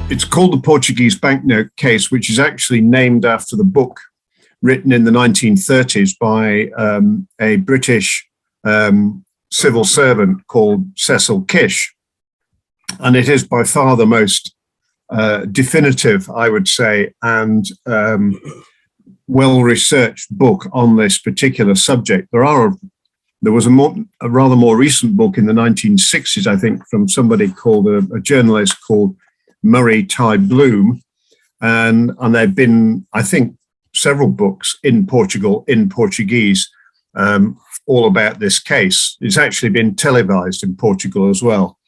It's called the Portuguese banknote case, which is actually named after the book written in the 1930s by a British civil servant called Cecil Kish. And it is by far the most definitive, I would say, and well-researched book on this particular subject. There was a rather more recent book in the 1960s, I think, from somebody called a journalist called Murray Ty Bloom, and there have been, I think, several books in Portugal in Portuguese all about this case. It's actually been televised in Portugal as well,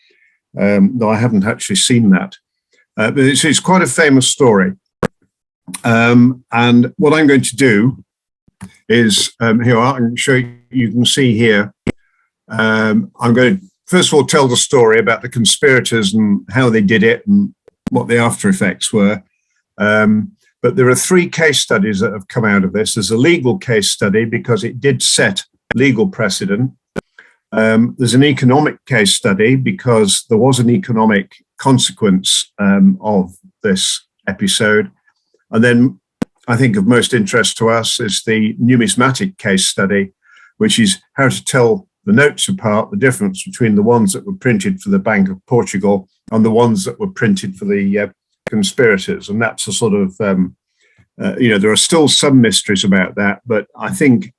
though I haven't actually seen that. But it's quite a famous story. And what I'm going to do is, here I can show you can see here, I'm going to first of all tell the story about the conspirators and how they did it and what the after effects were. But there are three case studies that have come out of this. There's a legal case study because it did set legal precedent. There's an economic case study because there was an economic consequence of this episode. And then I think of most interest to us is the numismatic case study, which is how to tell the notes apart, the difference between the ones that were printed for the Bank of Portugal and the ones that were printed for the conspirators. And that's a sort of, there are still some mysteries about that, but I think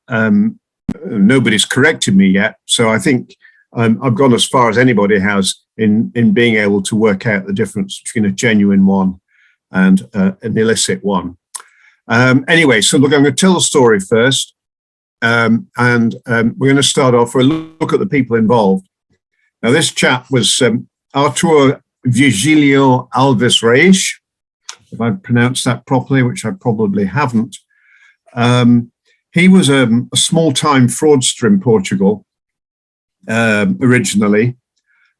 nobody's corrected me yet. So I think I've gone as far as anybody has in being able to work out the difference between a genuine one and an illicit one. Anyway, so look, I'm going to tell the story first. And we're going to start off with a look at the people involved. Now, this chap was Artur Virgilio Alves Reis, if I pronounced that properly, which I probably haven't. He was a small-time fraudster in Portugal originally.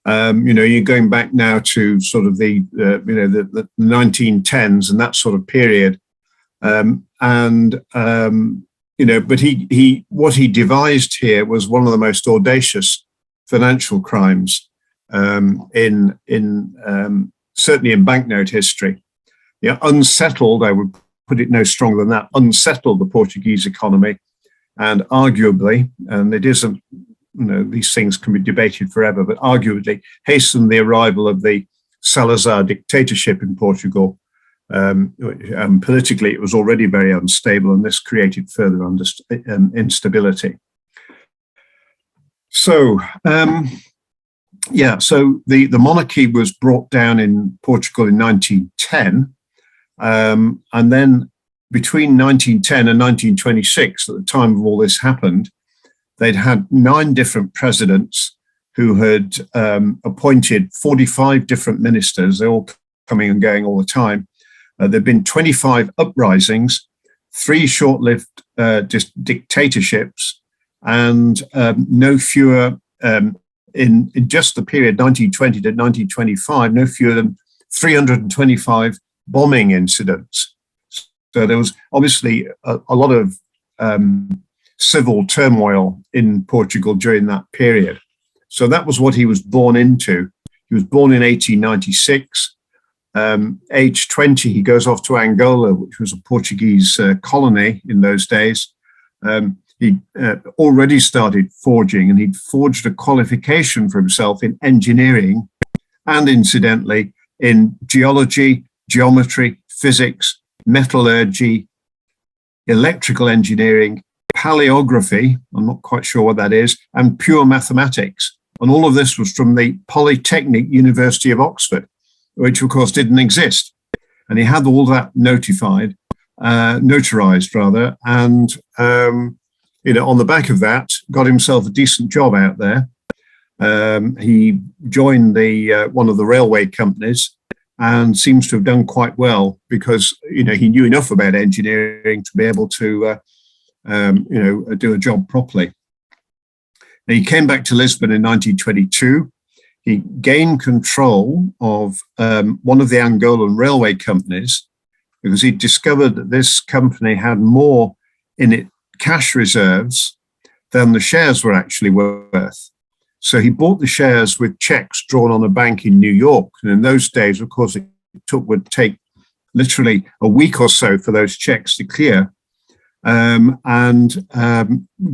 You're going back now to sort of the 1910s and that sort of period. But what he devised here was one of the most audacious financial crimes certainly in banknote history. Yeah, unsettled, I would put it no stronger than that, unsettled the Portuguese economy, and arguably, and it isn't, these things can be debated forever, but arguably hastened the arrival of the Salazar dictatorship in Portugal. Politically, it was already very unstable, and this created further instability. So, the monarchy was brought down in Portugal in 1910, and then between 1910 and 1926, at the time of all this happened, they'd had 9 different presidents who had appointed 45 different ministers. They're all coming and going all the time. There have been 25 uprisings, 3 short-lived dictatorships, and no fewer, in just the period 1920 to 1925, no fewer than 325 bombing incidents. So there was obviously a lot of civil turmoil in Portugal during that period. So that was what he was born into. He was born in 1896. Age 20, he goes off to Angola, which was a Portuguese colony in those days. He already started forging, and he'd forged a qualification for himself in engineering and, incidentally, in geology, geometry, physics, metallurgy, electrical engineering, paleography, I'm not quite sure what that is, and pure mathematics. And all of this was from the Polytechnic University of Oxford, which of course didn't exist. And he had all that notarized rather. And, on the back of that, got himself a decent job out there. He joined one of the railway companies and seems to have done quite well because, he knew enough about engineering to be able to, do a job properly. Now, he came back to Lisbon in 1922. He gained control of one of the Angolan railway companies because he discovered that this company had more in it cash reserves than the shares were actually worth. So he bought the shares with checks drawn on a bank in New York. And in those days, of course, would take literally a week or so for those checks to clear, and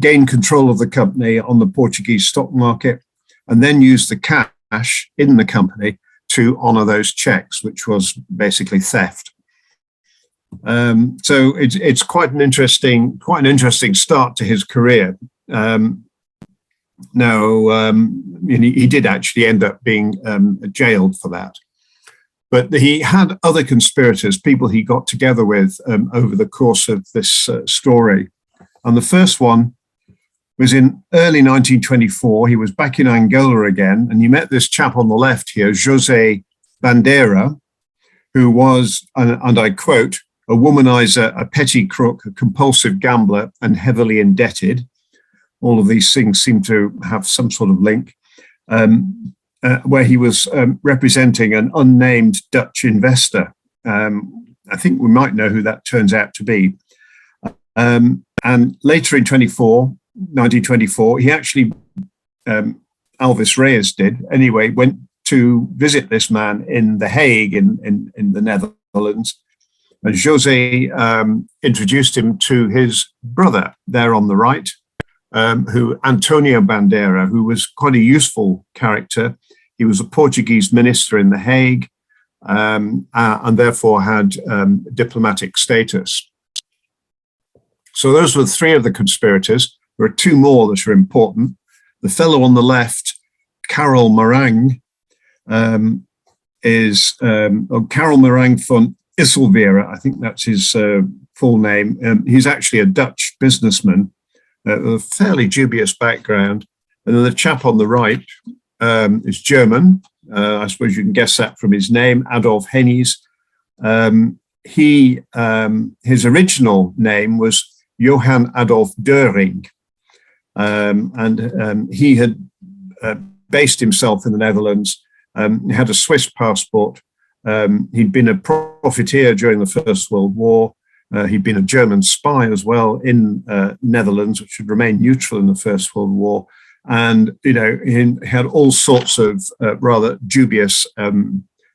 gain control of the company on the Portuguese stock market, and then use the cash in the company to honor those checks, which was basically theft. So it's quite an interesting start to his career. He did actually end up being jailed for that. But he had other conspirators, people he got together with over the course of this story. And the first one was in early 1924. He was back in Angola again, and he met this chap on the left here, José Bandeira, who was, and I quote, a womanizer, a petty crook, a compulsive gambler, and heavily indebted. All of these things seem to have some sort of link. Where he was representing an unnamed Dutch investor. I think we might know who that turns out to be. And later in 1924, he actually, Alvis Reyes did, anyway, went to visit this man in The Hague in the Netherlands. And José introduced him to his brother there on the right, who Antonio Bandeira, who was quite a useful character. He was a Portuguese minister in The Hague, and therefore had diplomatic status. So those were three of the conspirators. There are two more that are important. The fellow on the left, Karel Marang, is Karel Marang van Isselvera. I think that's his full name. He's actually a Dutch businessman, a fairly dubious background. And then the chap on the right is German. I suppose you can guess that from his name, Adolf Hennies. His original name was Johann Adolf Döring, and he had based himself in the Netherlands. He had a Swiss passport. He'd been a profiteer during the First World War. He'd been a German spy as well in Netherlands, which had remained neutral in the First World War. And, he had all sorts of rather dubious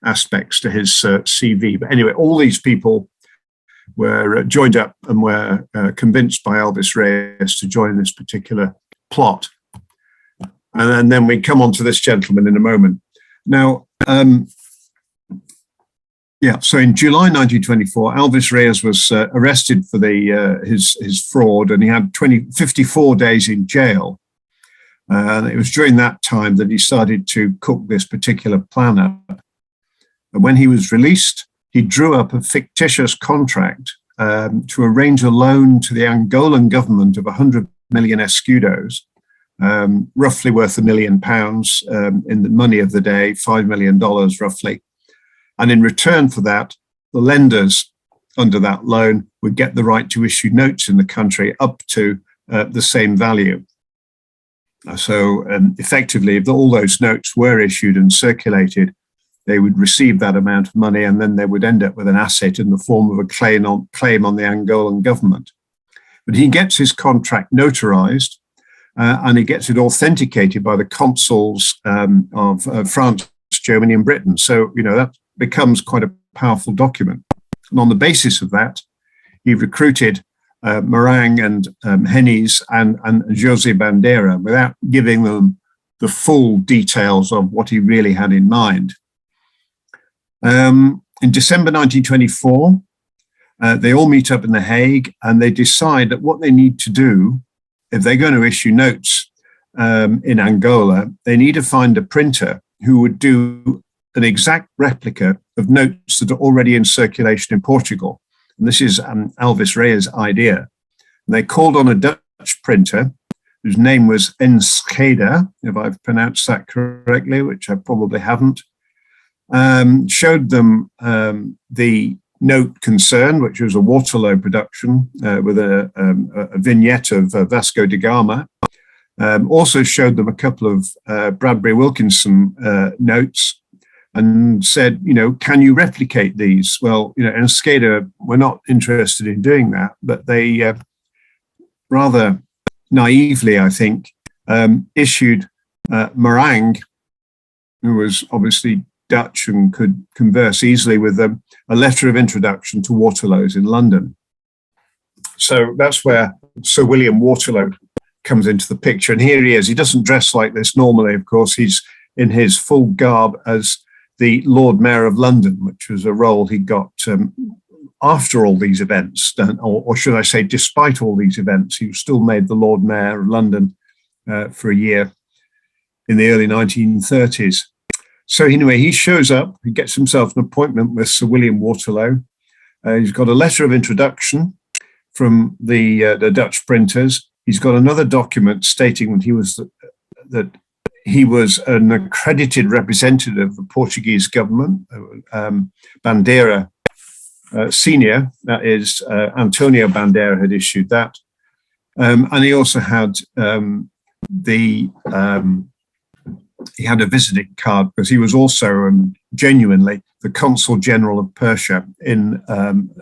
aspects to his CV. But anyway, all these people were joined up and were convinced by Alvis Reyes to join this particular plot. And then we come on to this gentleman in a moment. Now, so in July 1924, Alvis Reyes was arrested for his fraud, and he had 54 days in jail. And it was during that time that he started to cook this particular plan up. And when he was released, he drew up a fictitious contract to arrange a loan to the Angolan government of 100 million escudos, roughly worth £1 million in the money of the day, $5 million roughly. And in return for that, the lenders under that loan would get the right to issue notes in the country up to the same value. So effectively, if all those notes were issued and circulated, they would receive that amount of money, and then they would end up with an asset in the form of a claim on the Angolan government. But he gets his contract notarized, and he gets it authenticated by the consuls of France, Germany, and Britain. So, that becomes quite a powerful document. And on the basis of that, he recruited Marang and Hennies and José Bandeira without giving them the full details of what he really had in mind. In December 1924, they all meet up in The Hague, and they decide that what they need to do, if they're going to issue notes in Angola, they need to find a printer who would do an exact replica of notes that are already in circulation in Portugal. And this is Alvis Reyes' idea. And they called on a Dutch printer whose name was Enschede, if I've pronounced that correctly, which I probably haven't. Showed them the note concerned, which was a Waterloo production with a vignette of Vasco da Gama. Also showed them a couple of Bradbury Wilkinson notes, and said, can you replicate these? Well, Enschede were not interested in doing that, but they rather naively, I think, issued Marang, who was obviously Dutch and could converse easily with them, a letter of introduction to Waterloo's in London. So that's where Sir William Waterloo comes into the picture. And here he is. He doesn't dress like this normally, of course. He's in his full garb as the Lord Mayor of London, which was a role he got after all these events, or should I say, despite all these events. He was still made the Lord Mayor of London for a year in the early 1930s. So anyway, he shows up, he gets himself an appointment with Sir William Waterloo. He's got a letter of introduction from the Dutch printers. He's got another document stating that he was an accredited representative of the Portuguese government, Bandeira Senior, that is, Antonio Bandeira had issued that. And he also had he had a visiting card because he was also genuinely the Consul General of Persia in,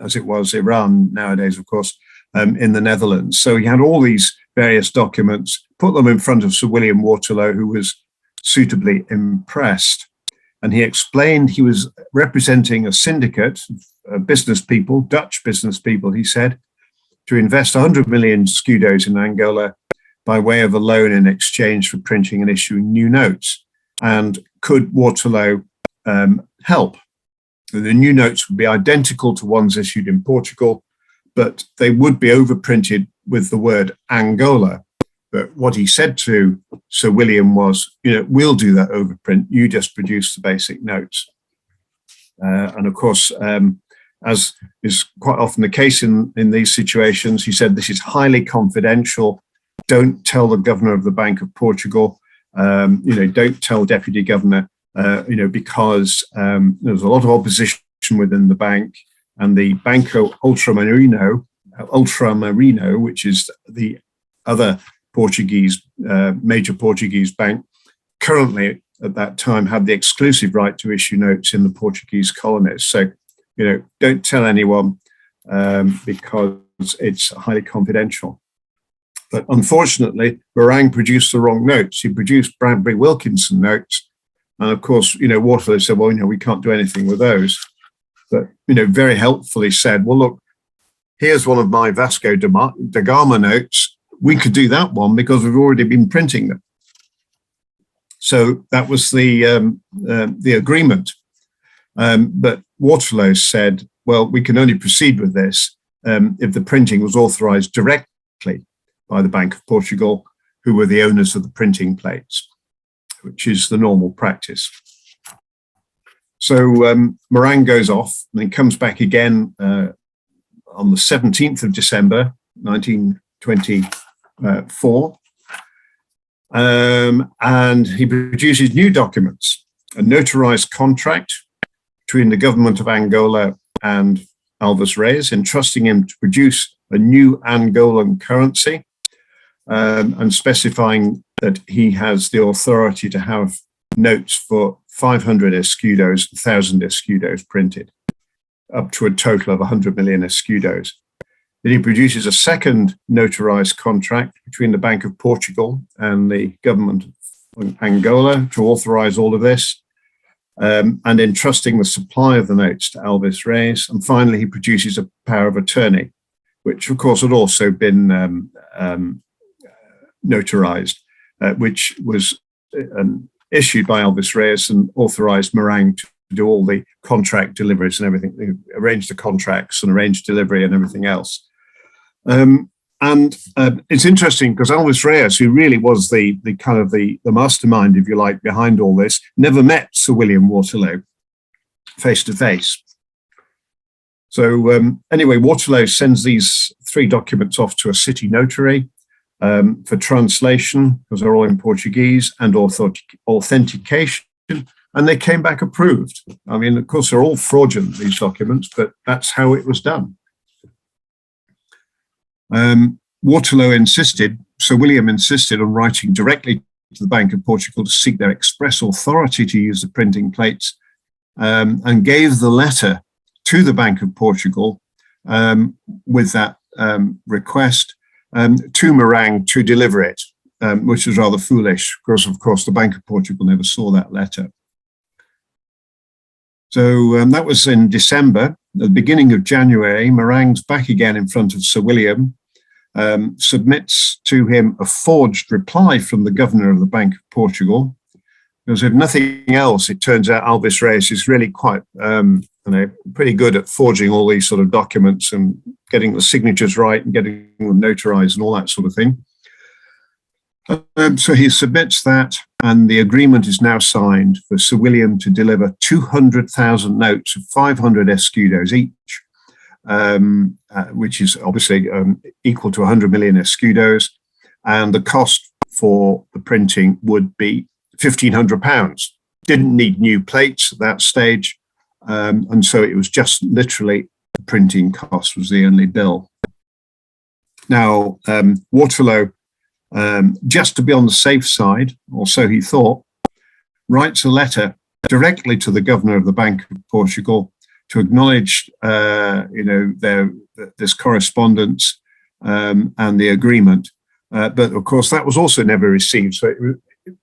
as it was Iran nowadays, of course, in the Netherlands. So he had all these various documents, put them in front of Sir William Waterloo, who was suitably impressed. And he explained he was representing a syndicate of business people, Dutch business people, he said, to invest 100 million scudos in Angola by way of a loan in exchange for printing and issuing new notes. And could Waterloo help? The new notes would be identical to ones issued in Portugal, but they would be overprinted with the word Angola. But what he said to Sir William was, we'll do that overprint. You just produce the basic notes. And of course, as is quite often the case in these situations, he said, this is highly confidential. Don't tell the governor of the Bank of Portugal. Don't tell deputy governor, because there's a lot of opposition within the bank, and the Banco Ultramarino, which is the other Portuguese, major Portuguese bank, currently at that time had the exclusive right to issue notes in the Portuguese colonies. So, don't tell anyone because it's highly confidential. But unfortunately, Meringue produced the wrong notes. He produced Bradbury Wilkinson notes. And of course, Waterloo said, well, we can't do anything with those. But, very helpfully said, well, look, here's one of my Vasco da Gama notes. We could do that one because we've already been printing them. So that was the agreement. But Waterloo said, well, we can only proceed with this if the printing was authorized directly by the Bank of Portugal, who were the owners of the printing plates, which is the normal practice. So Meringue goes off and then comes back again on the 17th of December, 1924. And he produces new documents, a notarized contract between the government of Angola and Alves Reis, entrusting him to produce a new Angolan currency, and specifying that he has the authority to have notes for 500 escudos, 1,000 escudos printed, up to a total of 100 million escudos. Then he produces a second notarized contract between the Bank of Portugal and the government of Angola to authorize all of this, and entrusting the supply of the notes to Alves Reis. And finally, he produces a power of attorney, which of course had also been notarized, which was issued by Alves Reis and authorized Meringue to do all the contract deliveries and everything, they arrange the contracts and arrange delivery and everything else. It's interesting because Alves Reis, who really was the mastermind, if you like, behind all this, never met Sir William Waterloo face to face. So anyway, Waterloo sends these three documents off to a city notary for translation, because they're all in Portuguese, and authentication, and they came back approved. I mean, of course, they're all fraudulent, these documents, but that's how it was done. Waterloo Sir William insisted on writing directly to the Bank of Portugal to seek their express authority to use the printing plates, and gave the letter to the Bank of Portugal with that request to Meringue to deliver it, which was rather foolish because, of course, the Bank of Portugal never saw that letter. So that was in December. At the beginning of January, Morang's back again in front of Sir William, submits to him a forged reply from the governor of the Bank of Portugal. Because if nothing else, it turns out Alves Reis is really quite, pretty good at forging all these sort of documents and getting the signatures right and getting them notarized and all that sort of thing. So he submits that, and the agreement is now signed for Sir William to deliver 200,000 notes of 500 escudos each, which is obviously equal to 100 million escudos, and the cost for the printing would be £1,500. Didn't need new plates at that stage, and so it was just literally the printing cost was the only bill. Now, Waterloo, just to be on the safe side, or so he thought, writes a letter directly to the governor of the Bank of Portugal to acknowledge, this correspondence and the agreement. But of course, that was also never received. So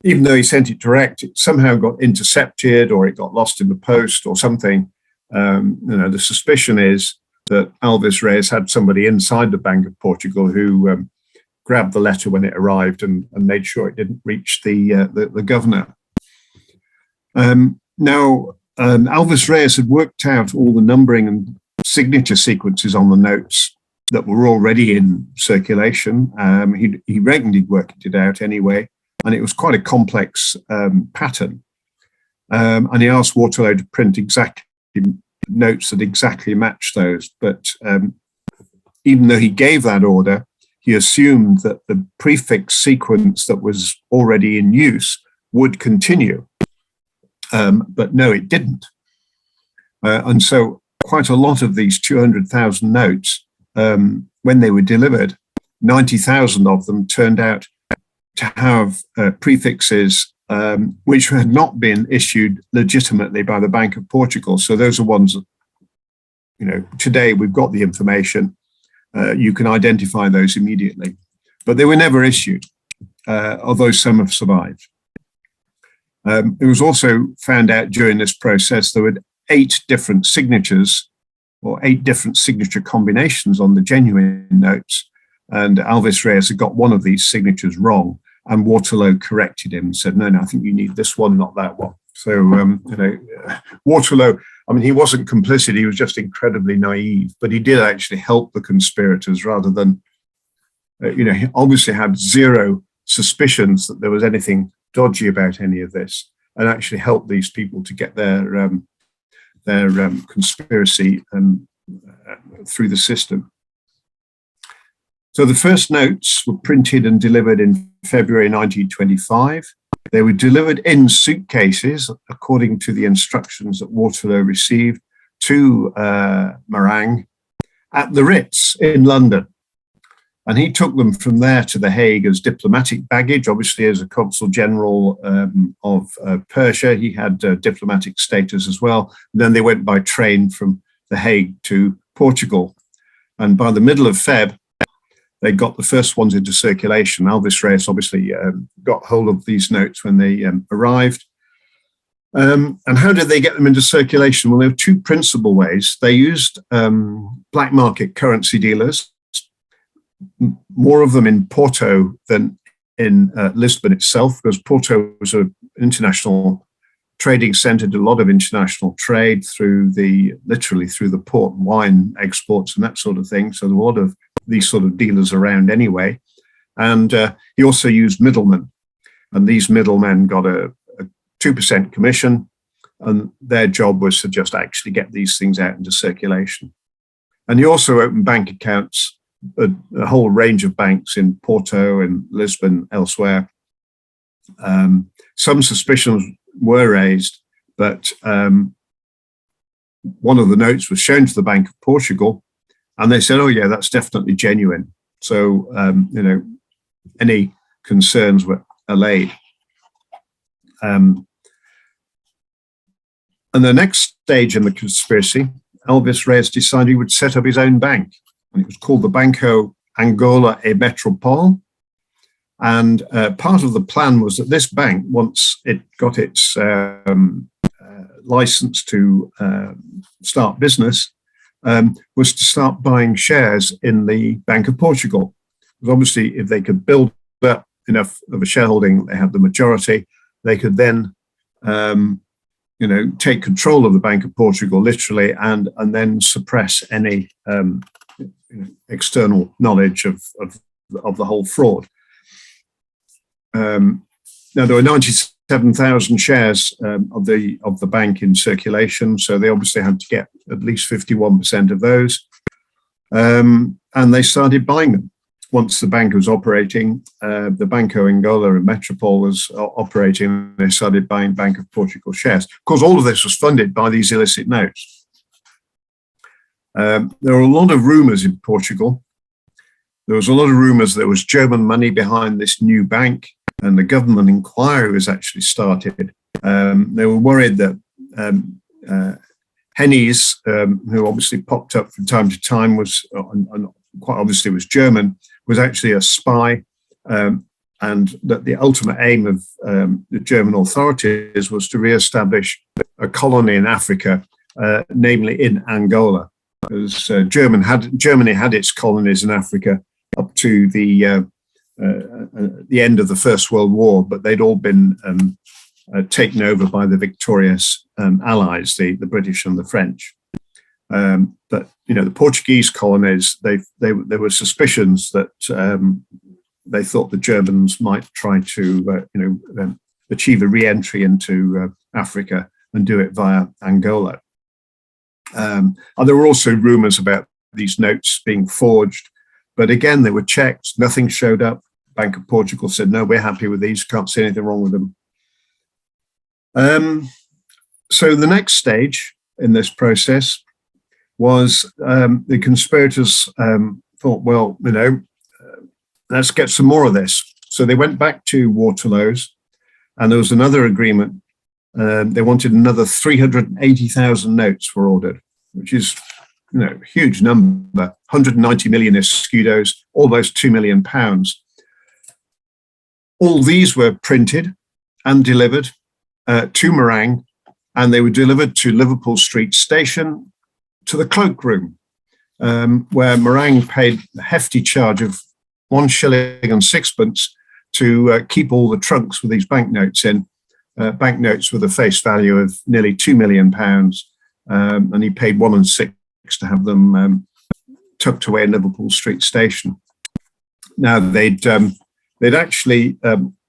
even though he sent it direct, it somehow got intercepted, or it got lost in the post, or something. The suspicion is that Alves Reis had somebody inside the Bank of Portugal who grabbed the letter when it arrived and made sure it didn't reach the governor. Alves Reis had worked out all the numbering and signature sequences on the notes that were already in circulation. He reckoned he'd worked it out anyway, and it was quite a complex pattern. And he asked Waterloo to print exactly notes that exactly matched those. But even though he gave that order, he assumed that the prefix sequence that was already in use would continue. But no, it didn't. And so quite a lot of these 200,000 notes, when they were delivered, 90,000 of them turned out to have prefixes which had not been issued legitimately by the Bank of Portugal. So those are ones that, today we've got the information. You can identify those immediately, but they were never issued, although some have survived. It was also found out during this process there were 8 different signatures, or 8 different signature combinations on the genuine notes, and Alves Reis had got one of these signatures wrong, and Waterloo corrected him and said, no, I think you need this one, not that one. So, Waterloo, he wasn't complicit, he was just incredibly naive, but he did actually help the conspirators rather than, he obviously had zero suspicions that there was anything dodgy about any of this, and actually helped these people to get their conspiracy through the system. So the first notes were printed and delivered in February 1925. They were delivered in suitcases, according to the instructions that Waterloo received, to Morang at the Ritz in London. And he took them from there to The Hague as diplomatic baggage. Obviously, as a consul general of Persia, he had diplomatic status as well. And then they went by train from The Hague to Portugal. And by the middle of Feb, they got the first ones into circulation. Alves Reis obviously got hold of these notes when they arrived. And how did they get them into circulation? Well, there were 2 principal ways. They used black market currency dealers, more of them in Porto than in Lisbon itself, because Porto was an international trading centre, did a lot of international trade literally through the port, wine exports and that sort of thing. So there were a lot of these sort of dealers around anyway. And he also used middlemen, and these middlemen got a 2% commission, and their job was to just actually get these things out into circulation. And he also opened bank accounts, a whole range of banks in Porto and Lisbon, elsewhere. Some suspicions were raised, but one of the notes was shown to the Bank of Portugal, and they said, oh yeah, that's definitely genuine. So, any concerns were allayed. And the next stage in the conspiracy, Alves Reis decided he would set up his own bank, and it was called the Banco Angola e Metropole. And part of the plan was that this bank, once it got its license to start business was to start buying shares in the Bank of Portugal. Because obviously, if they could build up enough of a shareholding, they had the majority, they could then take control of the Bank of Portugal literally, and then suppress any external knowledge of the whole fraud. Now there were 97,000 shares of the bank in circulation, so they obviously had to get at least 51% of those, and they started buying them. Once the bank was operating, the Banco Angola and Metropole was operating, they started buying Bank of Portugal shares. Of course, all of this was funded by these illicit notes. There were a lot of rumors in Portugal. There was a lot of rumors there was German money behind this new bank, and the government inquiry was actually started. They were worried that Hennies, who obviously popped up from time to time, was and quite obviously was German, was actually a spy, and that the ultimate aim of the German authorities was to re-establish a colony in Africa, namely in Angola. Because Germany had its colonies in Africa up to the end of the First World War, but they'd all been taken over by the victorious allies, the British and the French. But the Portuguese colonies, there were suspicions that they thought the Germans might try to achieve a re-entry into Africa and do it via Angola. And there were also rumors about these notes being forged, but again they were checked. Nothing showed up. Bank of Portugal said, no, we're happy with these, can't see anything wrong with them. So the next stage in this process was the conspirators thought, well, let's get some more of this. So they went back to Waterloo's, and there was another agreement. They wanted another 380,000 notes were ordered, which is a huge number, 190 million escudos, almost £2 million. All these were printed and delivered to Meringue, and they were delivered to Liverpool Street Station, to the cloakroom, where Meringue paid a hefty charge of 1 shilling and sixpence to keep all the trunks with these banknotes in, banknotes with a face value of nearly £2 million, and he paid 1 and 6 to have them tucked away in Liverpool Street Station. Now they'd actually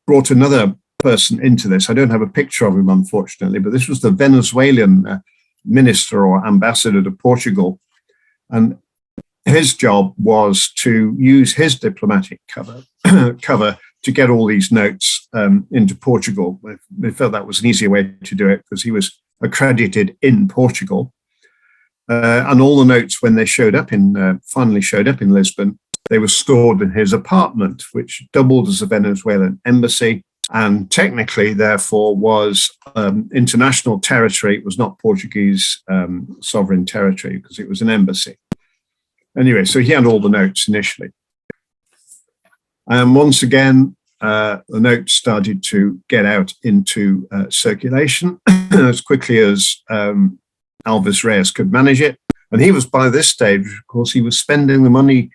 brought another person into this. I don't have a picture of him, unfortunately, but this was the Venezuelan minister or ambassador to Portugal, and his job was to use his diplomatic cover to get all these notes into Portugal. They felt that was an easier way to do it because he was accredited in Portugal, and all the notes, when they finally showed up in Lisbon, they were stored in his apartment, which doubled as a Venezuelan embassy, and technically, therefore, was international territory. It was not Portuguese sovereign territory because it was an embassy. Anyway, so he had all the notes initially. And once again, the notes started to get out into circulation as quickly as Alves Reyes could manage it. And he was, by this stage, of course, he was spending the money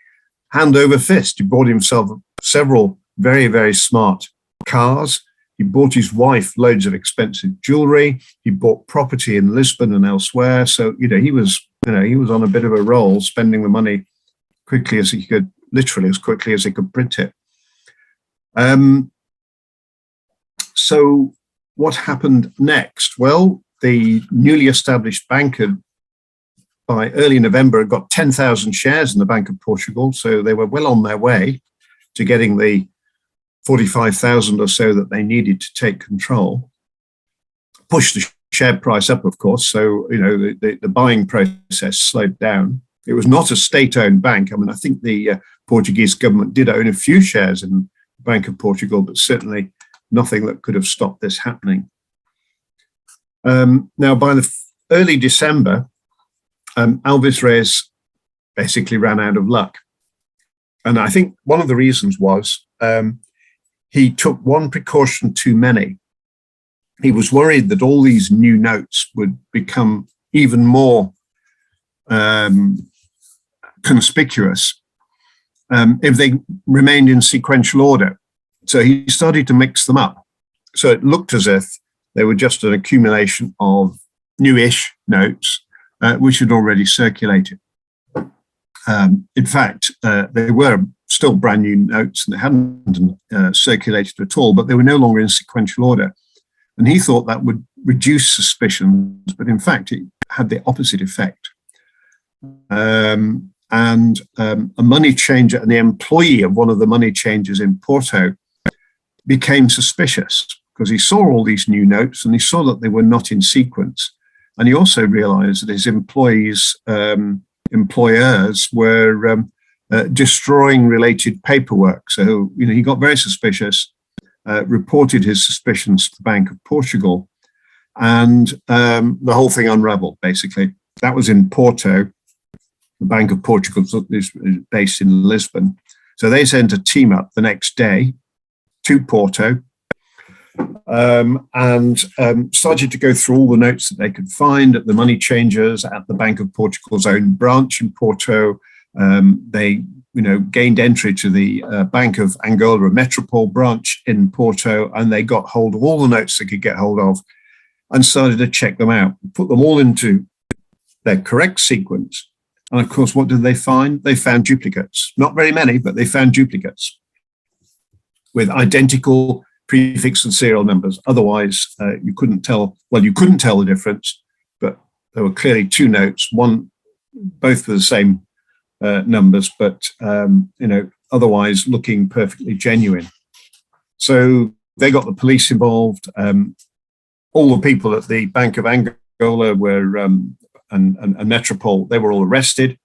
hand over fist. He bought himself several very, very smart cars. He bought his wife loads of expensive jewelry. He bought property in Lisbon and elsewhere. So, he was on a bit of a roll, spending the money quickly as he could, literally as quickly as he could print it. So what happened next? Well, the newly established bank had, by early November, had got 10,000 shares in the Bank of Portugal. So they were well on their way to getting the 45,000 or so that they needed to take control. Push the share price up, of course. So, the buying process slowed down. It was not a state-owned bank. I mean, I think the Portuguese government did own a few shares in the Bank of Portugal, but certainly nothing that could have stopped this happening. Now, by the early December, Alves Reyes basically ran out of luck. And I think one of the reasons was he took one precaution too many. he was worried that all these new notes would become even more conspicuous if they remained in sequential order. So he started to mix them up. So it looked as if they were just an accumulation of newish notes which had already circulated. In fact, they were still brand new notes and they hadn't circulated at all, but they were no longer in sequential order. And he thought that would reduce suspicions, but in fact, it had the opposite effect. A money changer and the employee of one of the money changers in Porto became suspicious because he saw all these new notes and he saw that they were not in sequence. And he also realized that his employers were destroying related paperwork. So, he got very suspicious, reported his suspicions to the Bank of Portugal, and the whole thing unraveled, basically. That was in Porto. The Bank of Portugal is based in Lisbon. So they sent a team up the next day to Porto and started to go through all the notes that they could find at the money changers, at the Bank of Portugal's own branch in Porto. They gained entry to the Bank of Angola Metropole branch in Porto, and they got hold of all the notes they could get hold of and started to check them out, put them all into their correct sequence. And of course, what did they find? They found duplicates. Not very many, but they found duplicates with identical prefix and serial numbers. Otherwise, you couldn't tell. Well, you couldn't tell the difference, but there were clearly two notes, both with the same numbers, but otherwise looking perfectly genuine. So they got the police involved. All the people at the Bank of Angola were and Metropole, they were all arrested.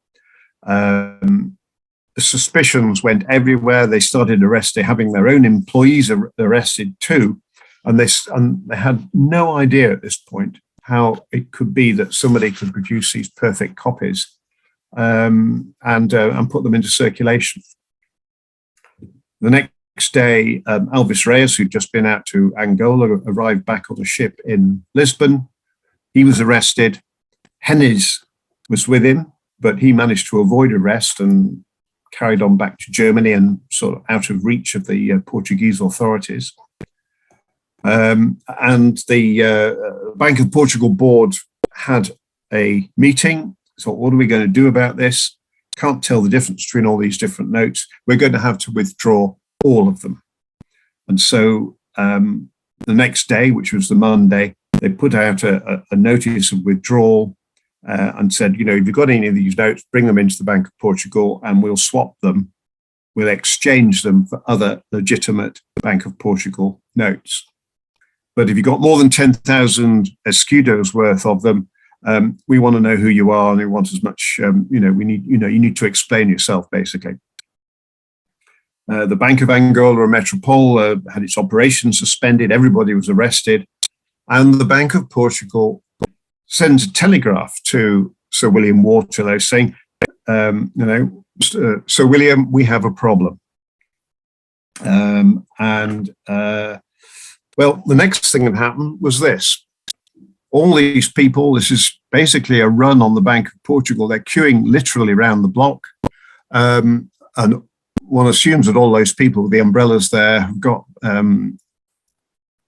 The suspicions went everywhere. They started having their own employees arrested too, and they had no idea at this point how it could be that somebody could produce these perfect copies and put them into circulation. The next day, Elvis Reyes, who'd just been out to Angola, arrived back on a ship in Lisbon. He was arrested. Hennes was with him, but he managed to avoid arrest and carried on back to Germany and sort of out of reach of the Portuguese authorities. And the Bank of Portugal board had a meeting. So what are we going to do about this? Can't tell the difference between all these different notes. We're going to have to withdraw all of them. And so the next day, which was the Monday, they put out a notice of withdrawal and said, if you've got any of these notes, bring them into the Bank of Portugal and we'll swap them. We'll exchange them for other legitimate Bank of Portugal notes. But if you've got more than 10,000 escudos worth of them, we want to know who you are, and we want as much, you need to explain yourself, basically. The Bank of Angola Metropole had its operations suspended. Everybody was arrested. And the Bank of Portugal sent a telegraph to Sir William Waterlow saying, Sir William, we have a problem. Well, the next thing that happened was this. All these people, this is basically a run on the Bank of Portugal. They're queuing literally around the block. And one assumes that all those people with the umbrellas there have got Bank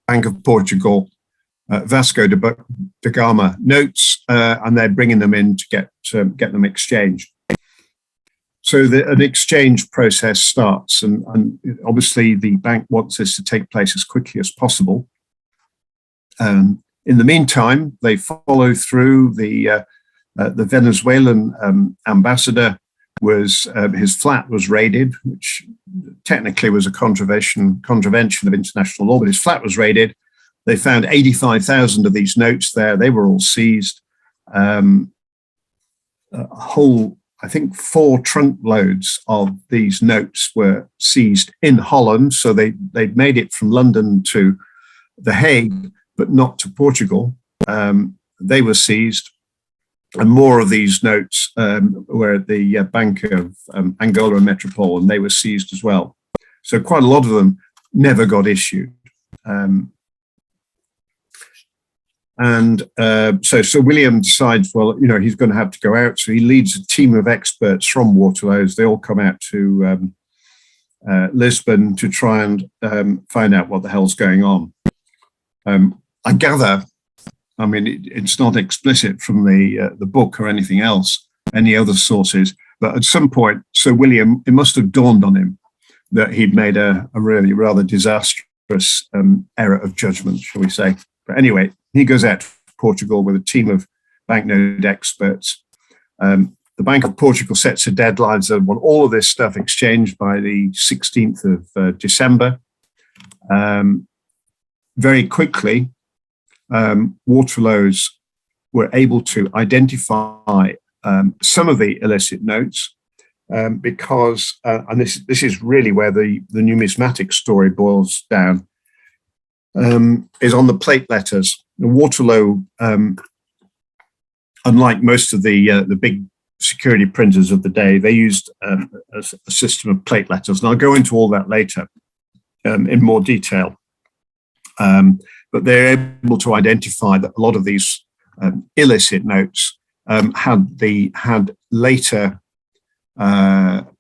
of Portugal, Vasco da Gama notes, and they're bringing them in to get them exchanged. So an exchange process starts, and obviously the bank wants this to take place as quickly as possible. In the meantime, they follow through. The Venezuelan ambassador his flat was raided, which technically was a contravention of international law, but his flat was raided. They found 85,000 of these notes there. They were all seized. A whole, I think, 4 trunk loads of these notes were seized in Holland. So they'd made it from London to The Hague, but not to Portugal. They were seized. And more of these notes were at the Bank of Angola Metropole, and they were seized as well. So quite a lot of them never got issued. And so Sir William decides, well, he's going to have to go out. So he leads a team of experts from Waterloo's. They all come out to Lisbon to try and find out what the hell's going on. I gather, it's not explicit from the book or anything else, any other sources, but at some point, Sir William, it must have dawned on him that he'd made a really rather disastrous error of judgment, shall we say. But anyway, he goes out to Portugal with a team of banknote experts. The Bank of Portugal sets a deadline, so want all of this stuff exchanged by the 16th of December. Very quickly, Waterloo's were able to identify some of the illicit notes because, and this is really where the numismatic story boils down, is on the plate letters. Waterloo, unlike most of the big security printers of the day, they used a system of plate letters, and I'll go into all that later in more detail. But they're able to identify that a lot of these illicit notes had later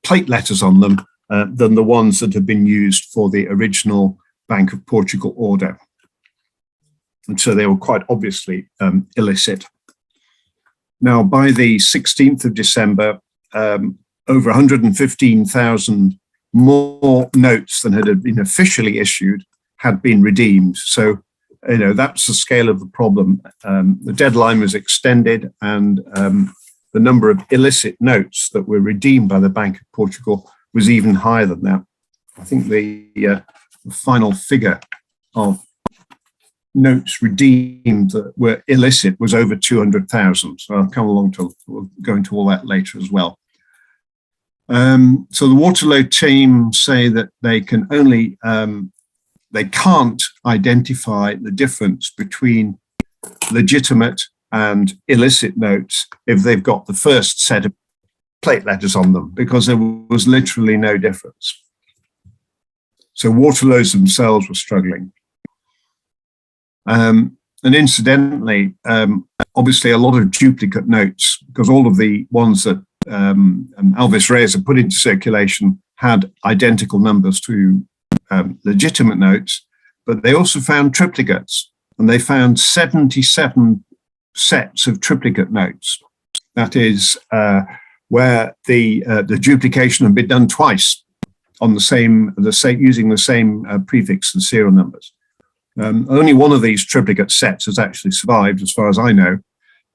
plate letters on them than the ones that have been used for the original Bank of Portugal order. And so they were quite obviously illicit. Now, by the 16th of December, over 115,000 more notes than had been officially issued had been redeemed. So, that's the scale of the problem. The deadline was extended, and the number of illicit notes that were redeemed by the Bank of Portugal was even higher than that. I think the final figure of notes redeemed that were illicit was over 200,000. So we'll go into all that later as well. So the Waterloo team say that they can only, they can't identify the difference between legitimate and illicit notes if they've got the first set of plate letters on them, because there was literally no difference. So Waterloo's themselves were struggling. And incidentally, obviously a lot of duplicate notes, because all of the ones that Alves Reyes had put into circulation had identical numbers to legitimate notes, but they also found triplicates, and they found 77 sets of triplicate notes. That is where the duplication had been done twice on the same using the same prefix and serial numbers. Only one of these triplicate sets has actually survived, as far as I know,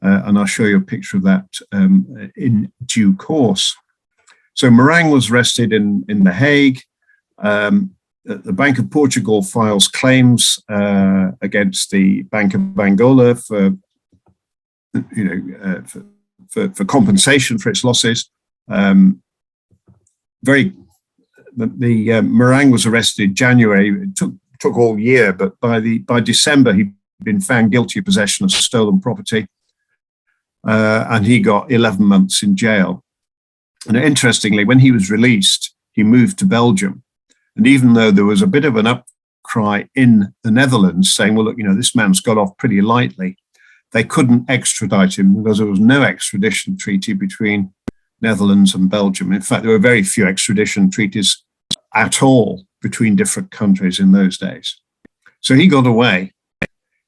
and I'll show you a picture of that in due course. So Morang was arrested in The Hague. The Bank of Portugal files claims against the Bank of Angola for compensation for its losses. Morang was arrested in January. It took all year, but by December he'd been found guilty of possession of stolen property, and he got 11 months in jail. And interestingly, when he was released, he moved to Belgium. And even though there was a bit of an outcry in the Netherlands saying, well, look, this man's got off pretty lightly, they couldn't extradite him because there was no extradition treaty between Netherlands and Belgium. In fact, there were very few extradition treaties at all between different countries in those days. So he got away,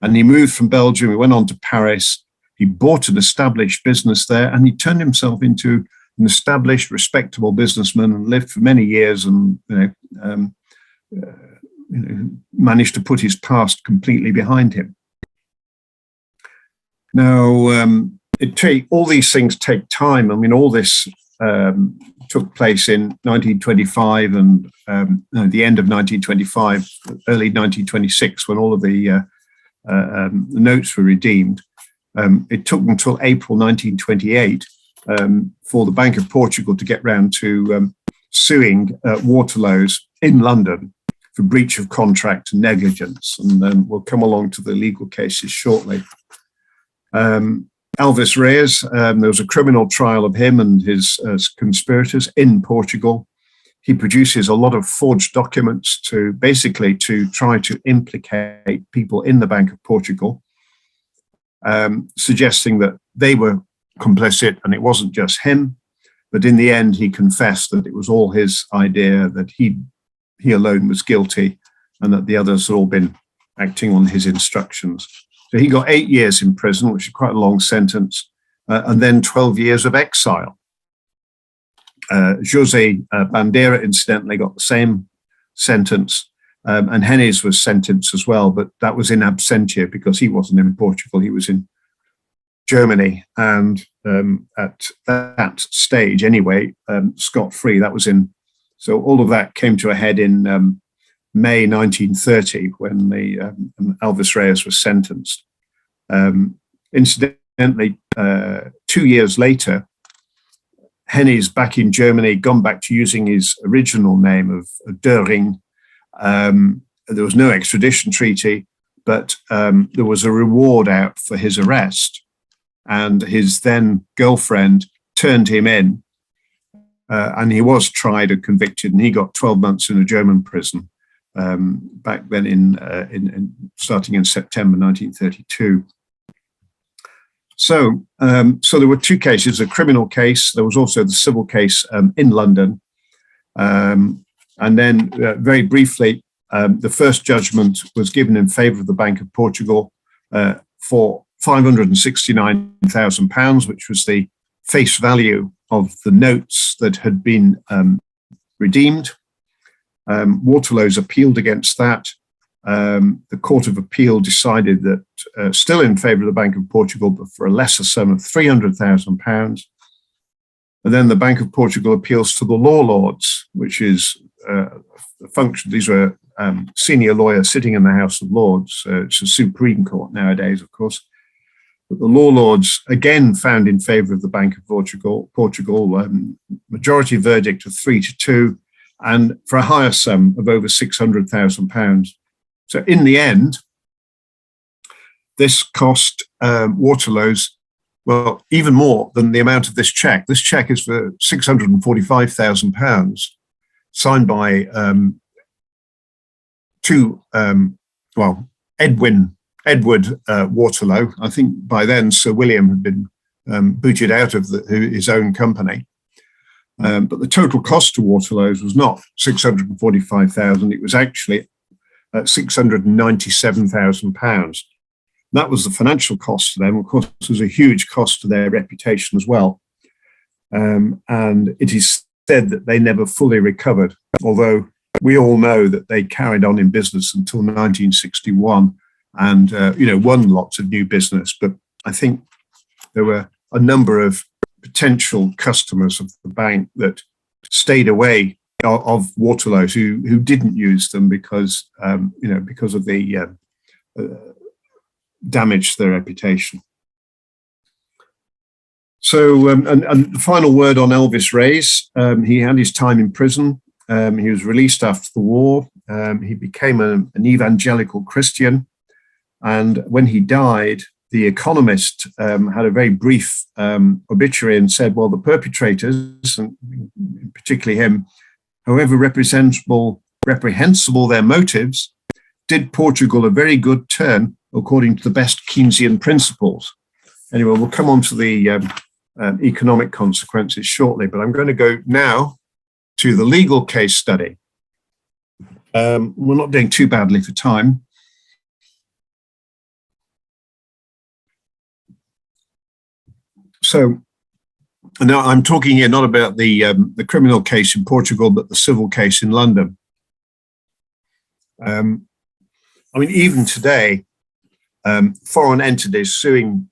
and he moved from Belgium. He went on to Paris. He bought an established business there, and he turned himself into an established, respectable businessman, and lived for many years, and managed to put his past completely behind him. Now, all these things take time. I mean, all this took place in 1925 and the end of 1925, early 1926, when all of the notes were redeemed. It took until April 1928 for the Bank of Portugal to get round to suing Waterloo's in London for breach of contract and negligence. And we'll come along to the legal cases shortly. Alves Reyes, there was a criminal trial of him and his conspirators in Portugal. He produces a lot of forged documents to try to implicate people in the Bank of Portugal. suggesting that they were complicit and it wasn't just him. But in the end, he confessed that it was all his idea, that he alone was guilty, and that the others had all been acting on his instructions. So he got 8 years in prison, which is quite a long sentence, and then 12 years of exile. Jose Bandera, incidentally, got the same sentence, and Hennes was sentenced as well, but that was in absentia because he wasn't in Portugal, he was in Germany, and at that stage anyway, scot-free. That was in, so all of that came to a head in May 1930 when the Alves Reyes was sentenced. Incidentally, 2 years later, Hennes, back in Germany, gone back to using his original name of Döring. There was no extradition treaty, but there was a reward out for his arrest. And his then girlfriend turned him in, and he was tried and convicted, and he got 12 months in a German prison back then in starting in September 1932. So there were two cases: a criminal case. There was also the civil case in London, and then very briefly, the first judgment was given in favour of the Bank of Portugal for £569,000, which was the face value of the notes that had been redeemed. Waterloo's appealed against that. The Court of Appeal decided that still in favour of the Bank of Portugal, but for a lesser sum of £300,000. And then the Bank of Portugal appeals to the law lords, which is a function. These were senior lawyers sitting in the House of Lords. It's a Supreme Court nowadays, of course. But the law lords again found in favour of the Bank of Portugal, majority verdict of 3-2, and for a higher sum of over £600,000. So in the end, this cost Waterloo's, well, even more than the amount of this cheque. This cheque is for £645,000, signed by Edward Waterloo. I think by then Sir William had been booted out of his own company. But the total cost to Waterloo's was not £645,000. It was actually £697,000. That was the financial cost to them. Of course, it was a huge cost to their reputation as well. And it is said that they never fully recovered, although we all know that they carried on in business until 1961 and won lots of new business. But I think there were a number of potential customers of the bank that stayed away of Waterloo's who didn't use them because of the damage to their reputation. So, and the final word on Alves Reyes. He had his time in prison. He was released after the war. He became an evangelical Christian. And when he died, The Economist had a very brief obituary and said, well, the perpetrators, and particularly him, however reprehensible their motives, did Portugal a very good turn according to the best Keynesian principles. Anyway, we'll come on to the economic consequences shortly, but I'm going to go now to the legal case study. We're not doing too badly for time. So now I'm talking here not about the criminal case in Portugal, but the civil case in London. I mean, even today, foreign entities suing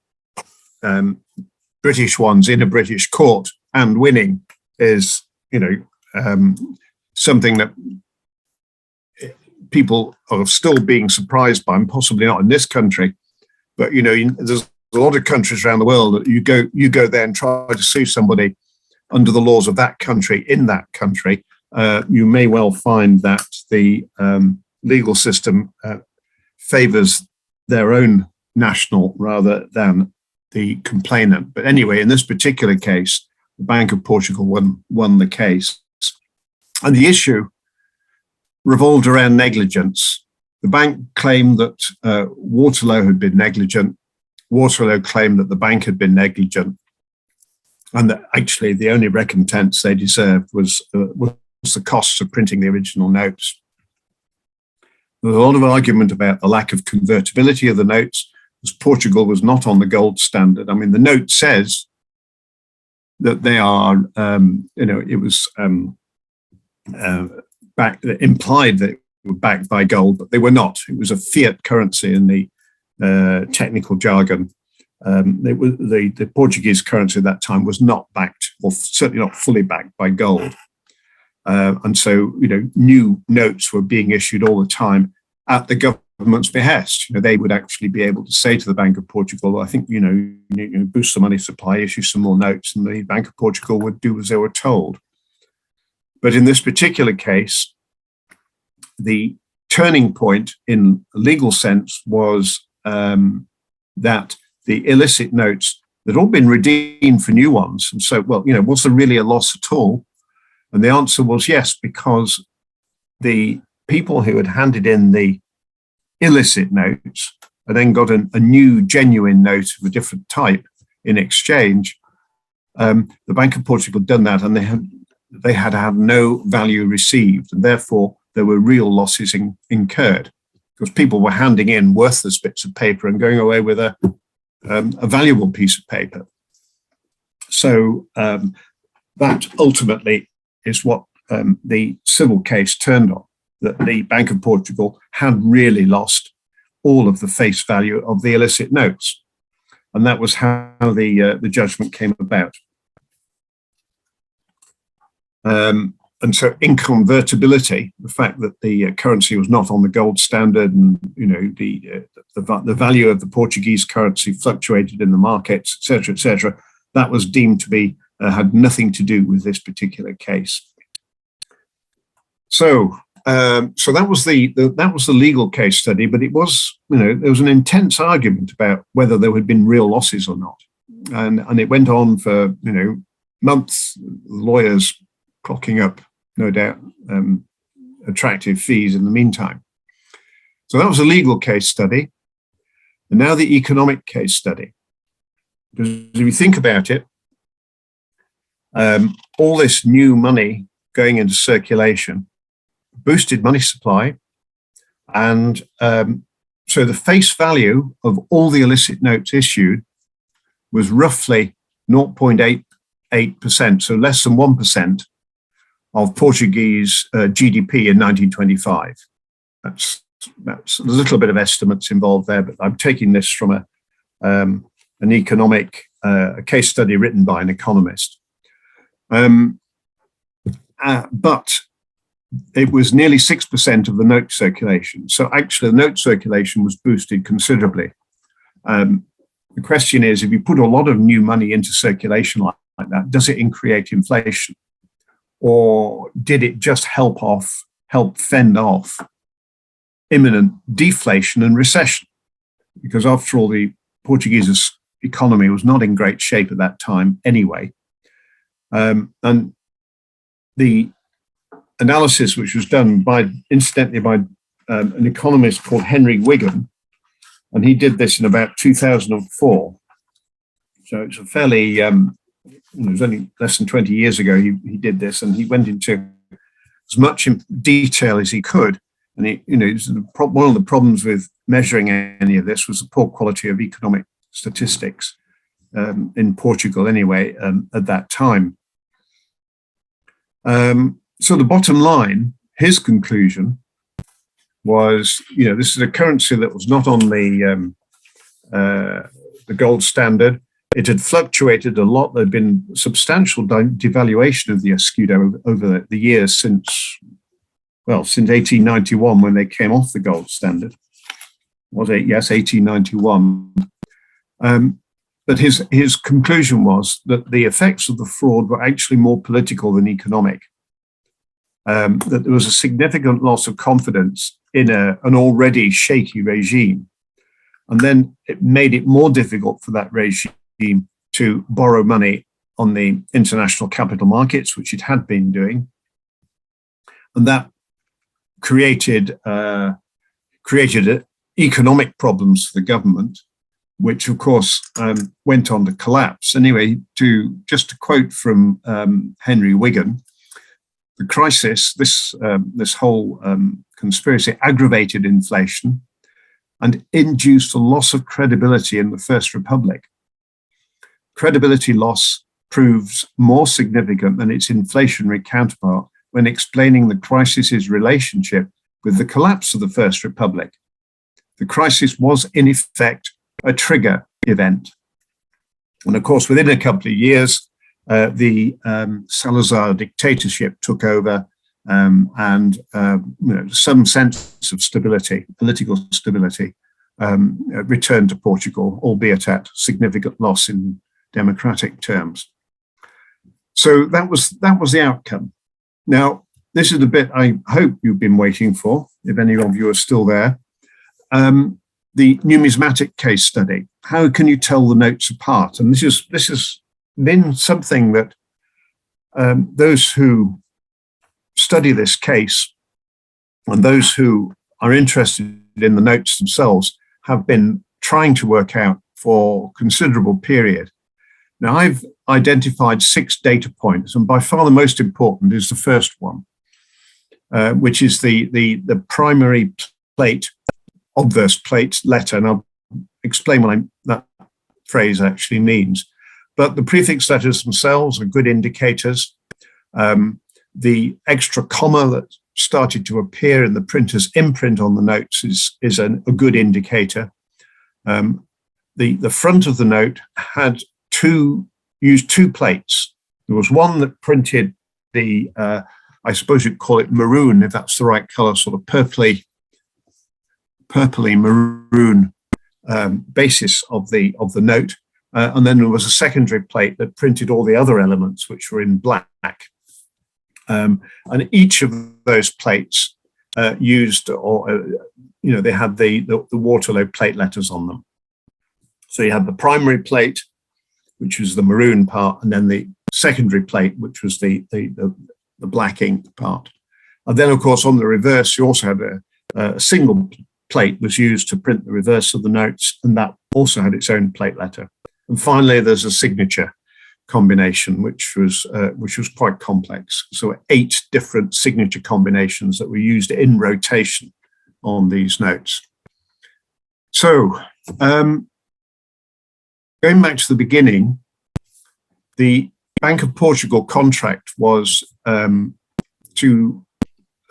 British ones in a British court and winning is, something that people are still being surprised by, and possibly not in this country. But there's a lot of countries around the world that you go there and try to sue somebody under the laws of that country in that country. You may well find that the legal system favours their own national rather than the complainant. But anyway, in this particular case, the Bank of Portugal won the case. And the issue revolved around negligence. The bank claimed that Waterloo had been negligent. Waterloo claimed that the bank had been negligent, and that actually the only recompense they deserved was the costs of printing the original notes. There was a lot of argument about the lack of convertibility of the notes, as Portugal was not on the gold standard. I mean, the note says that they are, it was implied that they were backed by gold, but they were not. It was a fiat currency in the technical jargon. The Portuguese currency at that time was not backed, or certainly not fully backed by gold. And so, new notes were being issued all the time at the government's behest. They would actually be able to say to the Bank of Portugal, well, I think, boost the money supply, issue some more notes, and the Bank of Portugal would do as they were told. But in this particular case, the turning point in a legal sense was that the illicit notes had all been redeemed for new ones. And so, was there really a loss at all? And the answer was yes, because the people who had handed in the illicit notes and then got a new genuine note of a different type in exchange, the Bank of Portugal had done that, and they had no value received, and therefore there were real losses incurred, because people were handing in worthless bits of paper and going away with a valuable piece of paper. So that ultimately is what the civil case turned on, that the Bank of Portugal had really lost all of the face value of the illicit notes. And that was how the judgment came about. And so inconvertibility, the fact that the currency was not on the gold standard, and the value of the Portuguese currency fluctuated in the markets, et cetera, that was deemed to be had nothing to do with this particular case. So that was the legal case study, but it was, there was an intense argument about whether there had been real losses or not, and it went on for months. Lawyers clocking up, no doubt, attractive fees in the meantime. So that was a legal case study, and now the economic case study. Because if you think about it, all this new money going into circulation boosted money supply, and so the face value of all the illicit notes issued was roughly 0.88%, so less than 1% of Portuguese GDP in 1925. That's a little bit of estimates involved there, but I'm taking this from an economic case study written by an economist. But it was nearly 6% of the note circulation. So actually the note circulation was boosted considerably. The question is, if you put a lot of new money into circulation like that, does it create inflation? Or did it just help fend off imminent deflation and recession? Because after all, the Portuguese economy was not in great shape at that time anyway. And the analysis, which was done incidentally by an economist called Henry Wigan, and he did this in about 2004. So it's a fairly, it was only less than 20 years ago he did this, and he went into as much detail as he could. And one of the problems with measuring any of this was the poor quality of economic statistics in Portugal anyway at that time. So the bottom line, his conclusion was, this is a currency that was not on the gold standard. It had fluctuated a lot. There'd been substantial devaluation of the escudo over the years since 1891, when they came off the gold standard. Was it? Yes, 1891. But his conclusion was that the effects of the fraud were actually more political than economic. That there was a significant loss of confidence in an already shaky regime. And then it made it more difficult for that regime to borrow money on the international capital markets, which it had been doing. And that created economic problems for the government. which of course went on to collapse. Anyway, to quote from Henry Wigan, the crisis, this whole conspiracy aggravated inflation and induced a loss of credibility in the First Republic. Credibility loss proves more significant than its inflationary counterpart when explaining the crisis's relationship with the collapse of the First Republic. The crisis was, in effect, a trigger event. And of course, within a couple of years, the Salazar dictatorship took over, and some sense of stability, political stability, returned to Portugal, albeit at significant loss in democratic terms. So that was the outcome. Now, this is the bit I hope you've been waiting for, if any of you are still there. The numismatic case study. How can you tell the notes apart? And this has been something that those who study this case and those who are interested in the notes themselves have been trying to work out for a considerable period. Now, I've identified 6 data points, and by far the most important is the first one, which is the primary plate, obverse plate letter, and I'll explain what that phrase actually means. But the prefix letters themselves are good indicators. The extra comma that started to appear in the printer's imprint on the notes is a good indicator. The front of the note had used two plates. There was one that printed the, I suppose you'd call it maroon, if that's the right color, sort of purpley maroon basis of the note. And then there was a secondary plate that printed all the other elements, which were in black. And each of those plates used, they had the Waterloo plate letters on them. So you had the primary plate, which was the maroon part, and then the secondary plate, which was the black ink part. And then, of course, on the reverse, you also had a single plate was used to print the reverse of the notes, and that also had its own plate letter. And finally, there's a signature combination, which was quite complex. So 8 different signature combinations that were used in rotation on these notes. So going back to the beginning, the Bank of Portugal contract was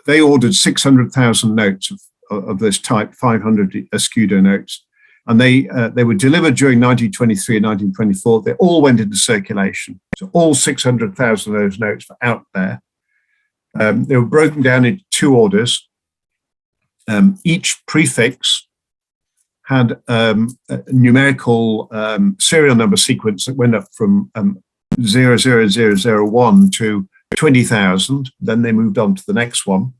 they ordered 600,000 notes of this type, 500 escudo notes, and they were delivered during 1923 and 1924. They all went into circulation. So all 600,000 of those notes were out there. They were broken down into 2 orders. Each prefix had a numerical serial number sequence that went up from 00001 to 20,000. Then they moved on to the next one.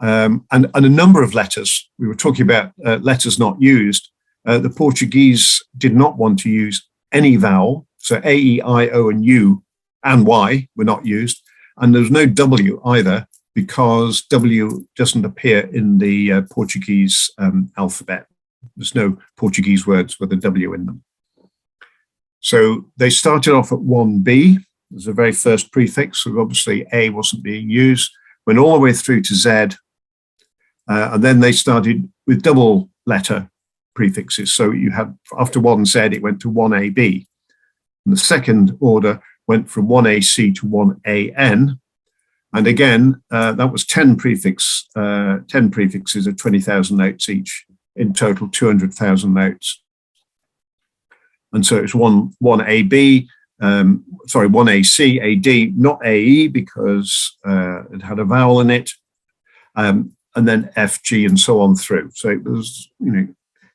And a number of letters. We were talking about letters not used. The Portuguese did not want to use any vowel. So A, E, I, O, and U and Y were not used. And there's no W either, because W doesn't appear in the Portuguese alphabet. There's no Portuguese words with a W in them. So they started off at 1B. There's the very first prefix. So obviously A wasn't being used. Went all the way through to Z. And then they started with double letter prefixes. So you had, after 1Z, it went to 1AB. And the second order went from 1AC to 1AN. And again, that was 10 prefixes of 20,000 notes each. In total, 200,000 notes. And so it's 1AB, 1AC, AD, not AE, because it had a vowel in it, and then FG and so on through. So it was,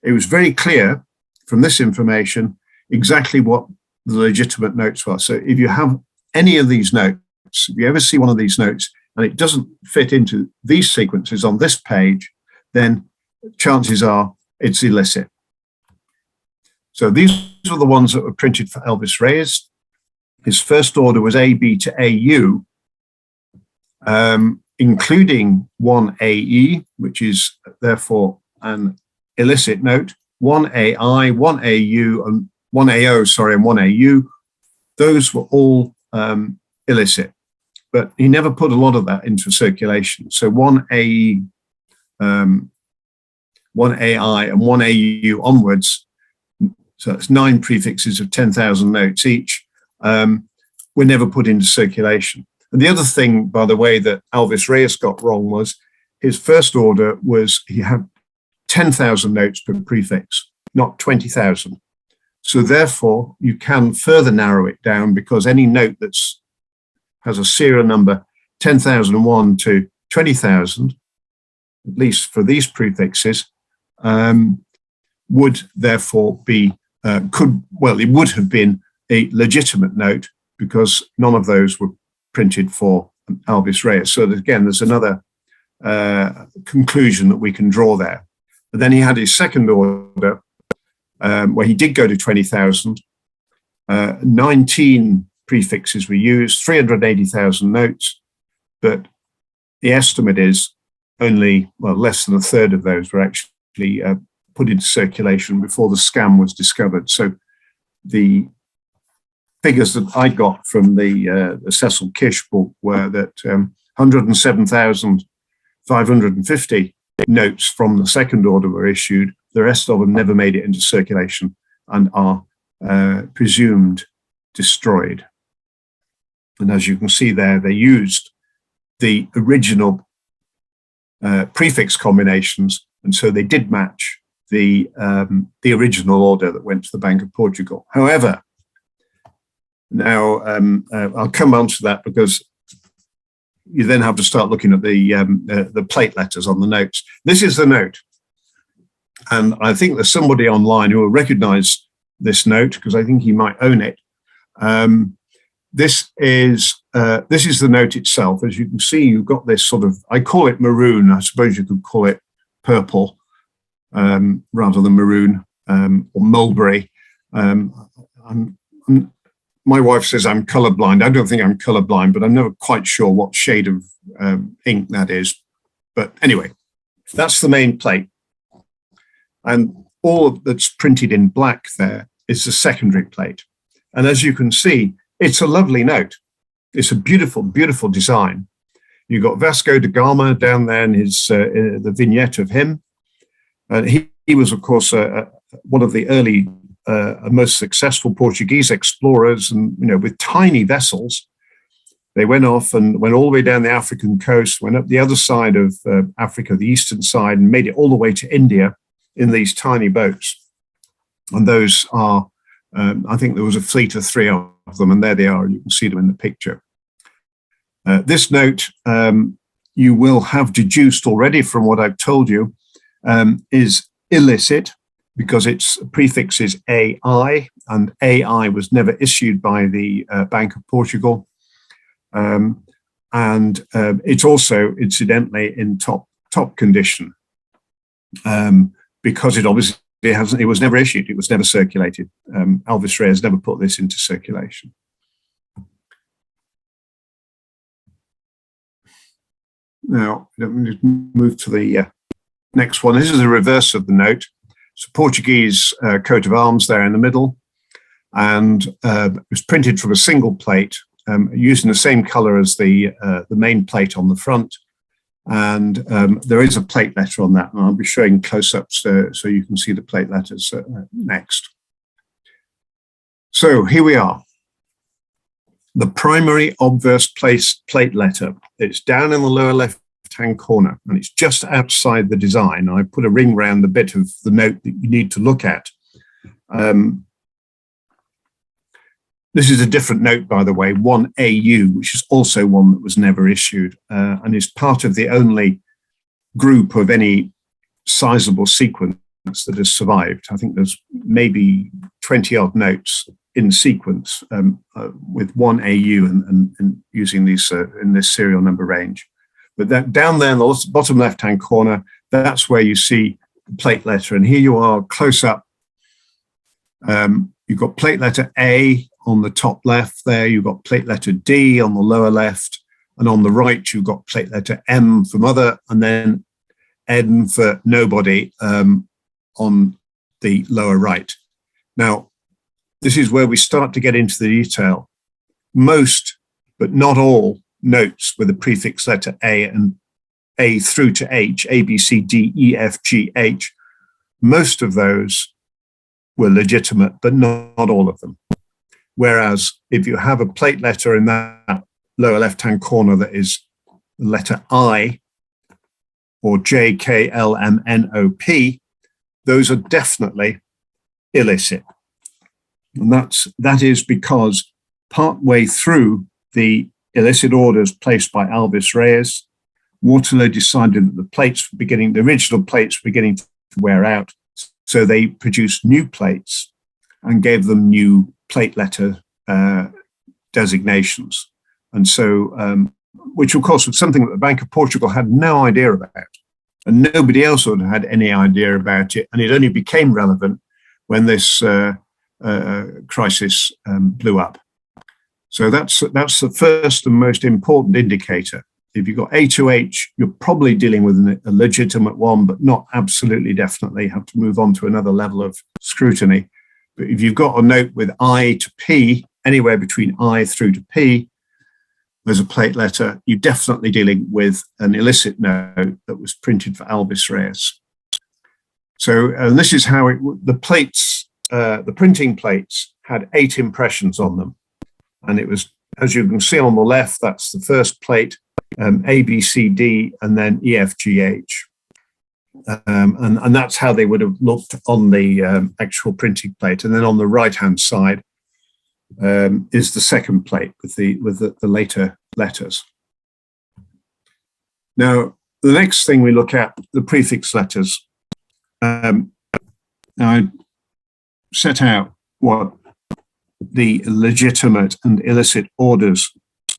it was very clear from this information exactly what the legitimate notes were. So if you have any of these notes, if you ever see one of these notes and it doesn't fit into these sequences on this page, then chances are it's illicit. So these are the ones that were printed for Elvis Reyes. His first order was AB to AU, including 1AE, which is therefore an illicit note, one AI, one AU, and one AO, sorry, and one AU. Those were all illicit, but he never put a lot of that into circulation. So one AE, one AI, and one AU onwards, so that's 9 prefixes of 10,000 notes each, were never put into circulation. And the other thing, by the way, that Alvis Reyes got wrong was his first order was he had 10,000 notes per prefix, not 20,000. So therefore, you can further narrow it down, because any note that's has a serial number 10,001 to 20,000, at least for these prefixes, would therefore be, it would have been a legitimate note, because none of those were printed for Alvis Reyes. So again, there's another conclusion that we can draw there. But then he had his second order, where he did go to 20,000. 19 prefixes were used, 380,000 notes, but the estimate is only, less than a third of those were actually put into circulation before the scam was discovered. So the figures that I got from the Cecil Kish book were that 107,550 notes from the second order were issued. The rest of them never made it into circulation and are presumed destroyed. And as you can see there, they used the original prefix combinations, and so they did match the original order that went to the Bank of Portugal. However, now I'll come on to that, because you then have to start looking at the plate letters on the notes. This is the note, and I think there's somebody online who will recognize this note, because I think he might own it. This is the note itself. As you can see, you've got this sort of, I call it maroon. I suppose you could call it purple rather than maroon, or mulberry. My wife says I'm colorblind. I don't think I'm colorblind, but I'm never quite sure what shade of ink that is. But anyway, that's the main plate. And all that's printed in black there is the secondary plate. And as you can see, it's a lovely note. It's a beautiful, beautiful design. You've got Vasco da Gama down there in his the vignette of him. He was, of course, one of the early, most successful Portuguese explorers, and with tiny vessels, they went off and went all the way down the African coast, went up the other side of Africa, the eastern side, and made it all the way to India in these tiny boats. And those are, I think there was a fleet of 3 of them, and there they are. You can see them in the picture. This note, you will have deduced already from what I've told you, is illicit, because its prefix is AI, and AI was never issued by the Bank of Portugal. And it's also, incidentally, in top condition, because it obviously it was never issued, it was never circulated. Alvis Reyes never put this into circulation. Now, let me just move to the next one. This is the reverse of the note. It's a Portuguese coat of arms there in the middle, and it was printed from a single plate, using the same color as the main plate on the front. And there is a plate letter on that, and I'll be showing close-ups so you can see the plate letters next. So here we are. The primary obverse plate letter. It's down in the lower left-hand corner, and it's just outside the design. I put a ring around the bit of the note that you need to look at. This is a different note, by the way, 1AU, which is also one that was never issued, and is part of the only group of any sizable sequence that has survived. I think there's maybe 20-odd notes in sequence with 1AU and using these in this serial number range. But that down there in the bottom left-hand corner, that's where you see the plate letter. And here you are close up. You've got plate letter A on the top left there. You've got plate letter D on the lower left. And on the right, you've got plate letter M for mother, and then N for nobody on the lower right. Now, this is where we start to get into the detail. Most, but not all, notes with the prefix letter A and A through to H, A, B, C, D, E, F, G, H, most of those were legitimate, but not all of them. Whereas if you have a plate letter in that lower left-hand corner that is the letter I, or J, K, L, M, N, O, P, those are definitely illicit. And that is because partway through the illicit orders placed by Alvis Reyes, Waterloo decided that the original plates were beginning to wear out. So they produced new plates and gave them new plate letter designations. And so, which of course was something that the Bank of Portugal had no idea about. And nobody else would have had any idea about it. And it only became relevant when this crisis blew up. So that's the first and most important indicator. If you've got A to H, you're probably dealing with a legitimate one, but not absolutely definitely. Have to move on to another level of scrutiny. But if you've got a note with I to P, anywhere between I through to P, there's a plate letter, you're definitely dealing with an illicit note that was printed for Alvis Reyes. So, and this is how the plates, the printing plates had 8 impressions on them. And it was, as you can see on the left, that's the first plate, A, B, C, D, and then E, F, G, H. And that's how they would have looked on the actual printing plate. And then on the right-hand side is the second plate with the later letters. Now, the next thing we look at, the prefix letters. I set out what the legitimate and illicit orders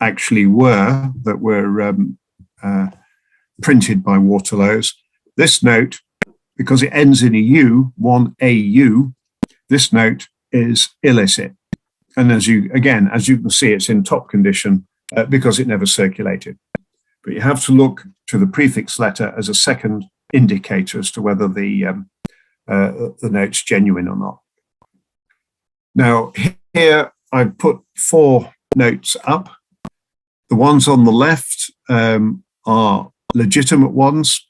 actually were that were printed by Waterloo's. This note, because it ends in a U, 1AU, this note is illicit. And as you can see, it's in top condition because it never circulated. But you have to look to the prefix letter as a second indicator as to whether the note's genuine or not. Now, here I've put 4 notes up. The ones on the left are legitimate ones.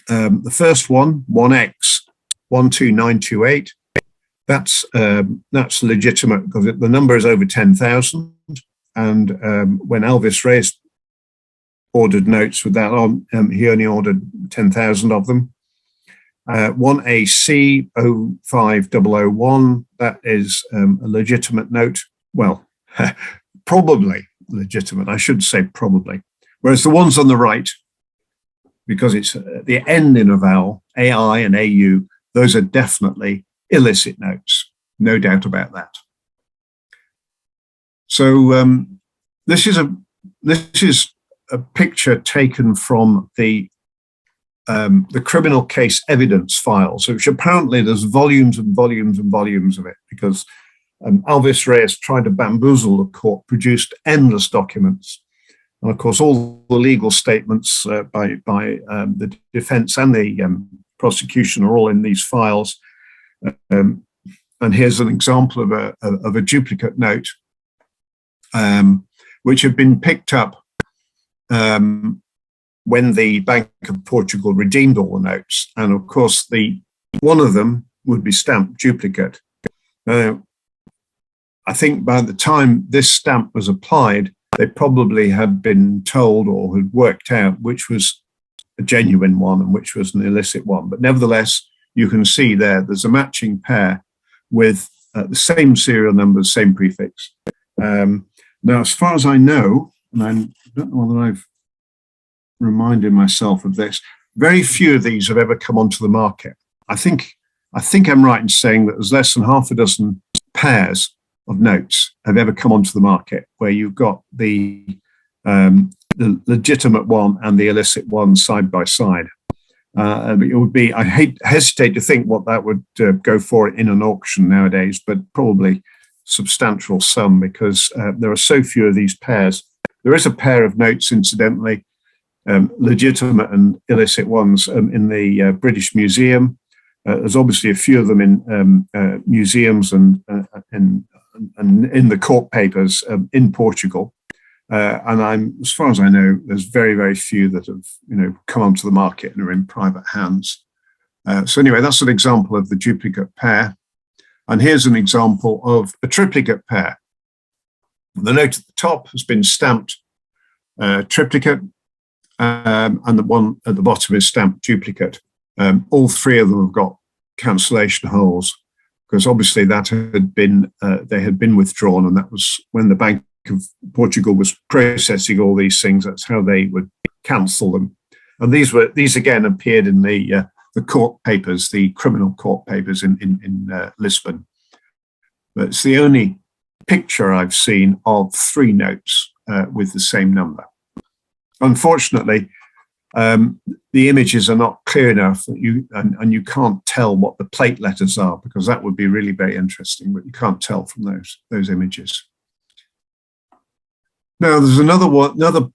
The first one, 1X, 12928, that's legitimate because the number is over 10,000. And when Alvis Reyes ordered notes with that on, he only ordered 10,000 of them. 1AC 05001, that is a legitimate note. Well, probably legitimate, I should say probably. Whereas the ones on the right, because it's the end in a vowel, AI and AU, those are definitely illicit notes, no doubt about that. So this is a picture taken from the criminal case evidence files, which apparently there's volumes and volumes and volumes of it, because Alvis Reyes tried to bamboozle the court, produced endless documents. And of course, all the legal statements by the defense and the prosecution are all in these files. And here's an example of a duplicate note, which had been picked up when the Bank of Portugal redeemed all the notes. And of course, one of them would be stamped duplicate. Now, I think by the time this stamp was applied, they probably had been told or had worked out which was a genuine one and which was an illicit one. But nevertheless, you can see there's a matching pair with the same serial numbers, same prefix. Now, as far as I know, and I don't know whether I've reminded myself of this, very few of these have ever come onto the market. I think I'm right in saying that there's less than half a dozen pairs of notes have ever come onto the market where you've got the legitimate one and the illicit one side by side. It would be, I hesitate to think what that would go for in an auction nowadays, but probably substantial sum, because there are so few of these pairs. There is a pair of notes, incidentally, legitimate and illicit ones in the British Museum. There's obviously a few of them in museums and in the court papers in Portugal. And as far as I know, there's very, very few that have, come onto the market and are in private hands. So anyway, that's an example of the duplicate pair. And here's an example of a triplicate pair. The note at the top has been stamped triplicate, and the one at the bottom is stamped duplicate. All three of them have got cancellation holes, because obviously that had been they had been withdrawn, and that was when the Bank of Portugal was processing all these things. That's how they would cancel them. And these again appeared in the court papers, the criminal court papers in Lisbon. But it's the only picture I've seen of three notes with the same number. Unfortunately, the images are not clear enough that you can't tell what the plate letters are, because that would be really very interesting, but you can't tell from those images. Now, there's another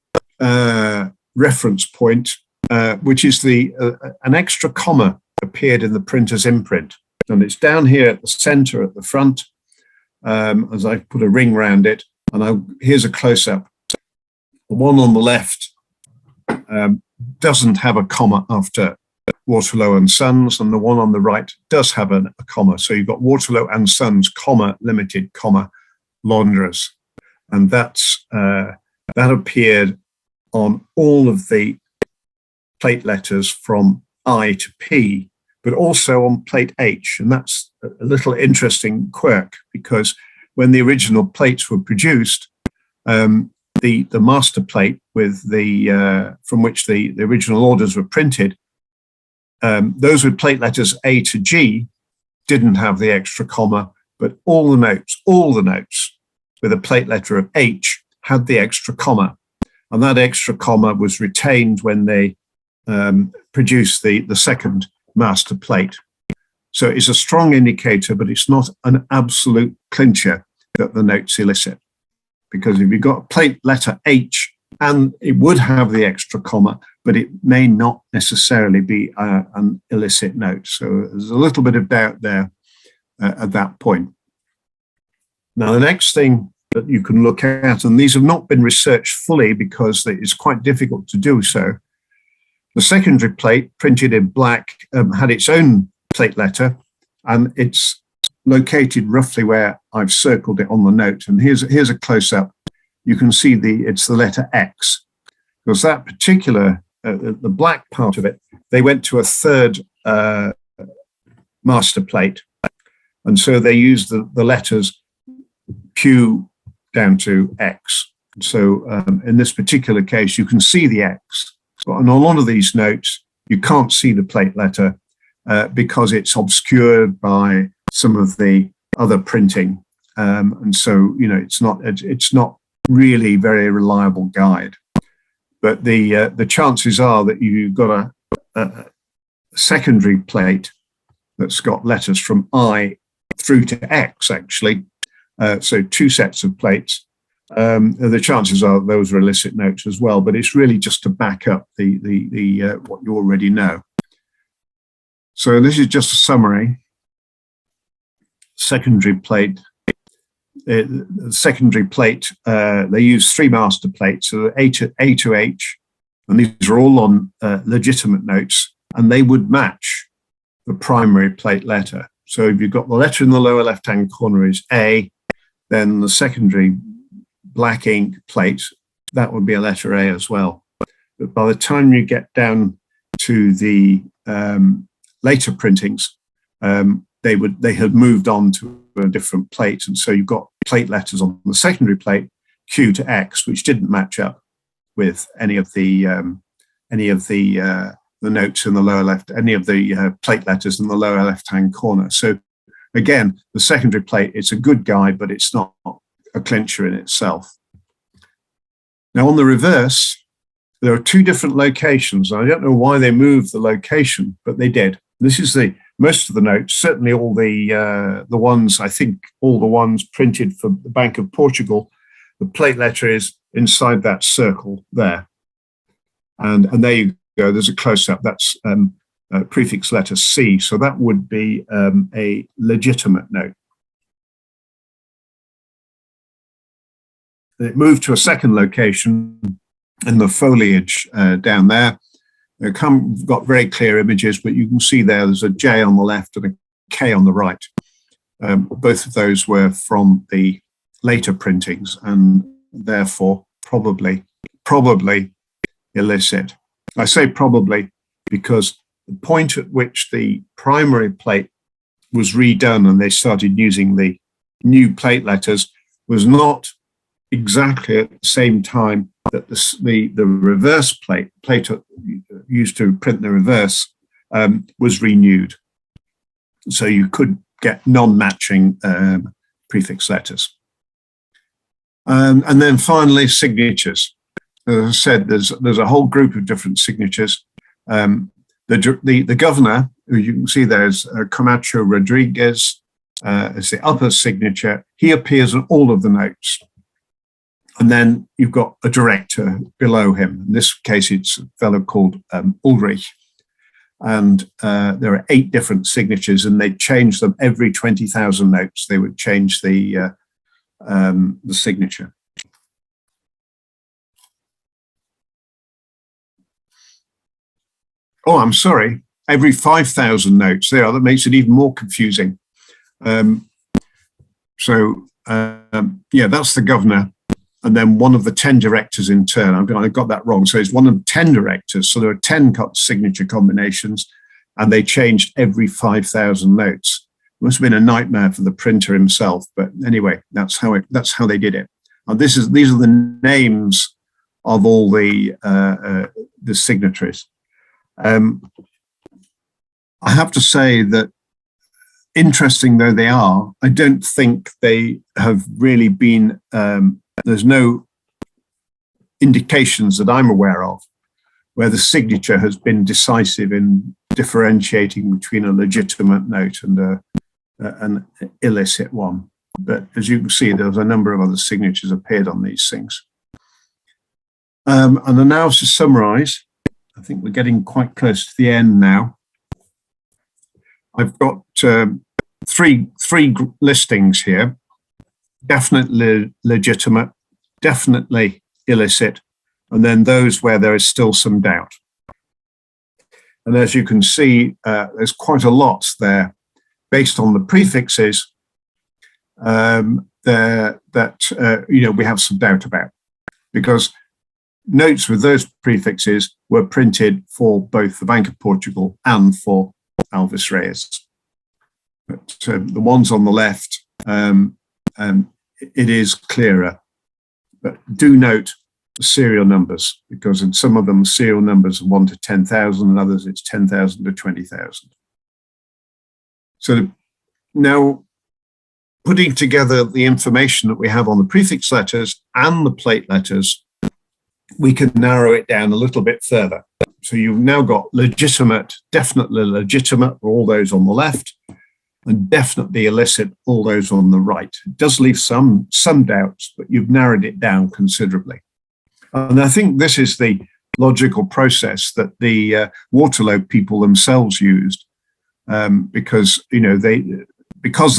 reference point, which is an extra comma appeared in the printer's imprint, and it's down here at the center at the front, as I put a ring around it, and here's a close-up. The one on the left doesn't have a comma after Waterloo and Sons, and the one on the right does have a comma. So you've got Waterloo and Sons, comma, limited, comma, launderers. And that appeared on all of the plate letters from I to P, but also on plate H. And that's a little interesting quirk, because when the original plates were produced, the master plate with from which the original orders were printed, those with plate letters A to G didn't have the extra comma, but all the notes with a plate letter of H had the extra comma, and that extra comma was retained when they produced the second master plate. So it's a strong indicator, but it's not an absolute clincher that the notes elicit. Because if you've got a plate letter H, and it would have the extra comma, but it may not necessarily be an illicit note. So there's a little bit of doubt there at that point. Now, the next thing that you can look at, and these have not been researched fully because it's quite difficult to do so. The secondary plate, printed in black, had its own plate letter, and it's located roughly where I've circled it on the note. And here's a close-up. You can see it's the letter X, because that particular, the black part of it, they went to a third master plate. And so they used the letters Q down to X. So in this particular case, you can see the X. But on a lot of these notes, you can't see the plate letter because it's obscured by some of the other printing, and so it's not really very reliable guide. But the chances are that you've got a secondary plate that's got letters from I through to X, actually. So two sets of plates. The chances are those are illicit notes as well. But it's really just to back up the what you already know. So this is just a summary. Secondary plate. Secondary plate. They use three master plates, so A to H, and these are all on legitimate notes, and they would match the primary plate letter. So if you've got the letter in the lower left-hand corner is A, then the secondary black ink plate, that would be a letter A as well. But by the time you get down to the later printings, they had moved on to a different plate, and so you've got plate letters on the secondary plate, Q to X, which didn't match up with any of the notes in the lower left, any of the plate letters in the lower left-hand corner. So again, the secondary plate, it's a good guide, but it's not a clincher in itself. Now on the reverse, there are two different locations. I don't know why they moved the location, but they did. This is most of the notes, certainly all the ones, I think all the ones printed for the Bank of Portugal, the plate letter is inside that circle there. And there you go, there's a close-up. That's prefix letter C. So that would be a legitimate note. It moved to a second location in the foliage down there. Got very clear images, but you can see there's a J on the left and a K on the right. Both of those were from the later printings and therefore probably illicit. I say probably because the point at which the primary plate was redone and they started using the new plate letters was not exactly at the same time that the reverse plate used to print the reverse was renewed. So you could get non-matching prefix letters. And then finally, signatures. As I said, there's a whole group of different signatures. The governor, who you can see there is Camacho Rodriguez, as the upper signature. He appears on all of the notes. And then you've got a director below him. In this case, it's a fellow called Ulrich. And there are 8 different signatures, and they change them every 20,000 notes. They would change the signature. Oh, I'm sorry. Every 5,000 notes there. That makes it even more confusing. Yeah, that's the governor. And then one of the 10 directors in turn. I got that wrong. So it's one of 10 directors. So there are 10 signature combinations, and they changed every 5,000 notes. It must have been a nightmare for the printer himself. But anyway, that's how they did it. And these are the names of all the signatories. I have to say that, interesting though they are, I don't think they have really been. There's no indications that I'm aware of where the signature has been decisive in differentiating between a legitimate note and an illicit one. But as you can see, there's a number of other signatures appeared on these things. And now to summarize, I think we're getting quite close to the end now. I've got three listings here. Definitely legitimate, definitely illicit, and then those where there is still some doubt. And as you can see, there's quite a lot there based on the prefixes that we have some doubt about, because notes with those prefixes were printed for both the Bank of Portugal and for Alves Reyes. But the ones on the left, it is clearer. But do note the serial numbers, because in some of them, serial numbers are 1 to 10,000, and others it's 10,000 to 20,000. So now, putting together the information that we have on the prefix letters and the plate letters, we can narrow it down a little bit further. So you've now got legitimate, definitely legitimate, all those on the left, and definitely illicit, all those on the right. It does leave some doubts, but you've narrowed it down considerably. And I think this is the logical process that the Waterloo people themselves used, because they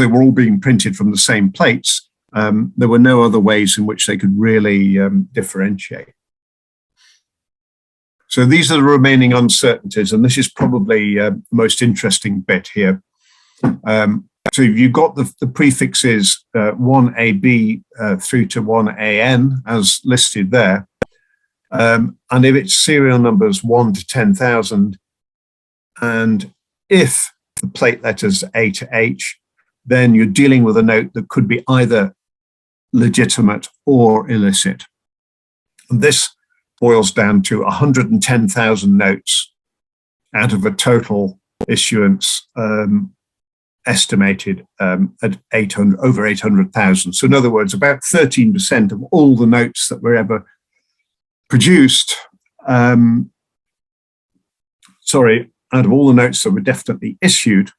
were all being printed from the same plates. There were no other ways in which they could really differentiate. So these are the remaining uncertainties, and this is probably the most interesting bit here. So you've got the prefixes 1AB through to 1AN as listed there. And if it's serial numbers 1 to 10,000, and if the plate letters A to H, then you're dealing with a note that could be either legitimate or illicit. And this boils down to 110,000 notes out of a total issuance estimated at over 800,000. So in other words, about 13% of all the notes that were ever produced, out of all the notes that were definitely issued,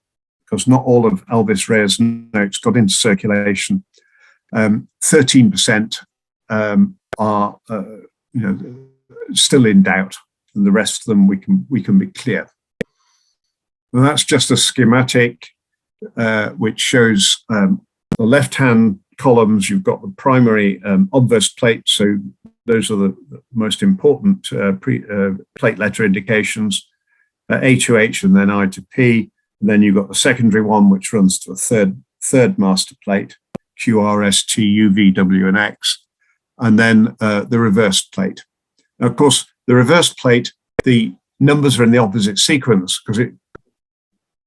because not all of Alves Reyes' notes got into circulation, 13% are still in doubt, and the rest of them we can be clear. And that's just a schematic which shows the left-hand columns. You've got the primary obverse plate, so those are the most important plate letter indications, A to H and then I to P. And then you've got the secondary one, which runs to a third master plate, Q, R, S, T, U, V, W, and X, and then the reversed plate. Now, of course, the reversed plate, the numbers are in the opposite sequence because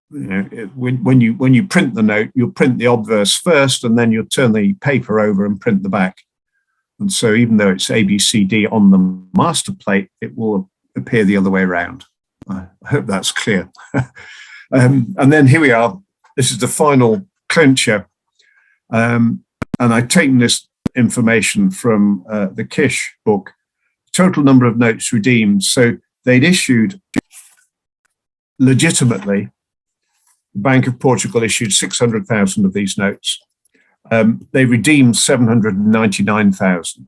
when you print the note, you'll print the obverse first, and then you'll turn the paper over and print the back. And so, even though it's A, B, C, D on the master plate, it will appear the other way around. I hope that's clear. And then here we are. This is the final clincher. And I've taken this information from the Kish book, total number of notes redeemed. So they'd issued legitimately, the Bank of Portugal issued 600,000 of these notes. They redeemed 799,000.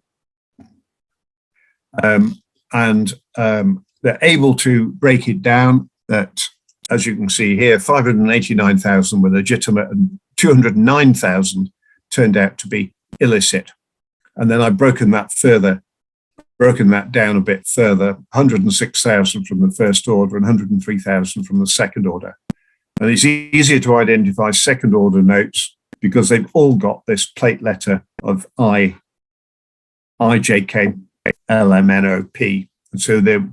And they're able to break it down that, as you can see here, 589,000 were legitimate and 209,000 turned out to be illicit. And then I've broken that down a bit further, 106,000 from the first order and 103,000 from the second order. And it's easier to identify second order notes because they've all got this plate letter of I, J, K, L, M, N, O, P. And so they're,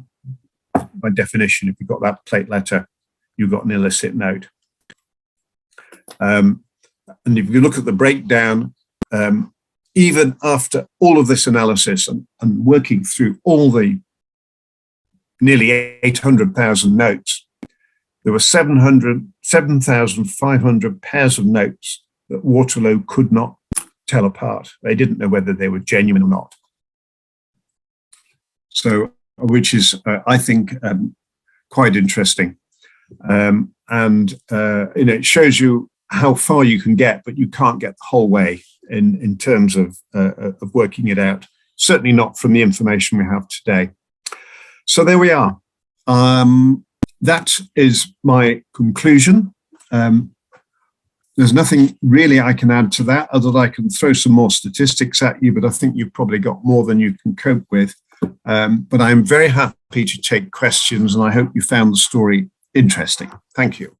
by definition, if you've got that plate letter, you've got an illicit note. And if you look at the breakdown, even after all of this analysis and working through all the nearly 800,000 notes, there were 7,500 pairs of notes that Waterloo could not tell apart. They didn't know whether they were genuine or not. So, which is, I think, quite interesting. It shows you how far you can get, but you can't get the whole way in terms of working it out. Certainly not from the information we have today. So there we are. That is my conclusion. There's nothing really I can add to that, other than I can throw some more statistics at you, but I think you've probably got more than you can cope with. But I'm very happy to take questions, and I hope you found the story interesting. Thank you.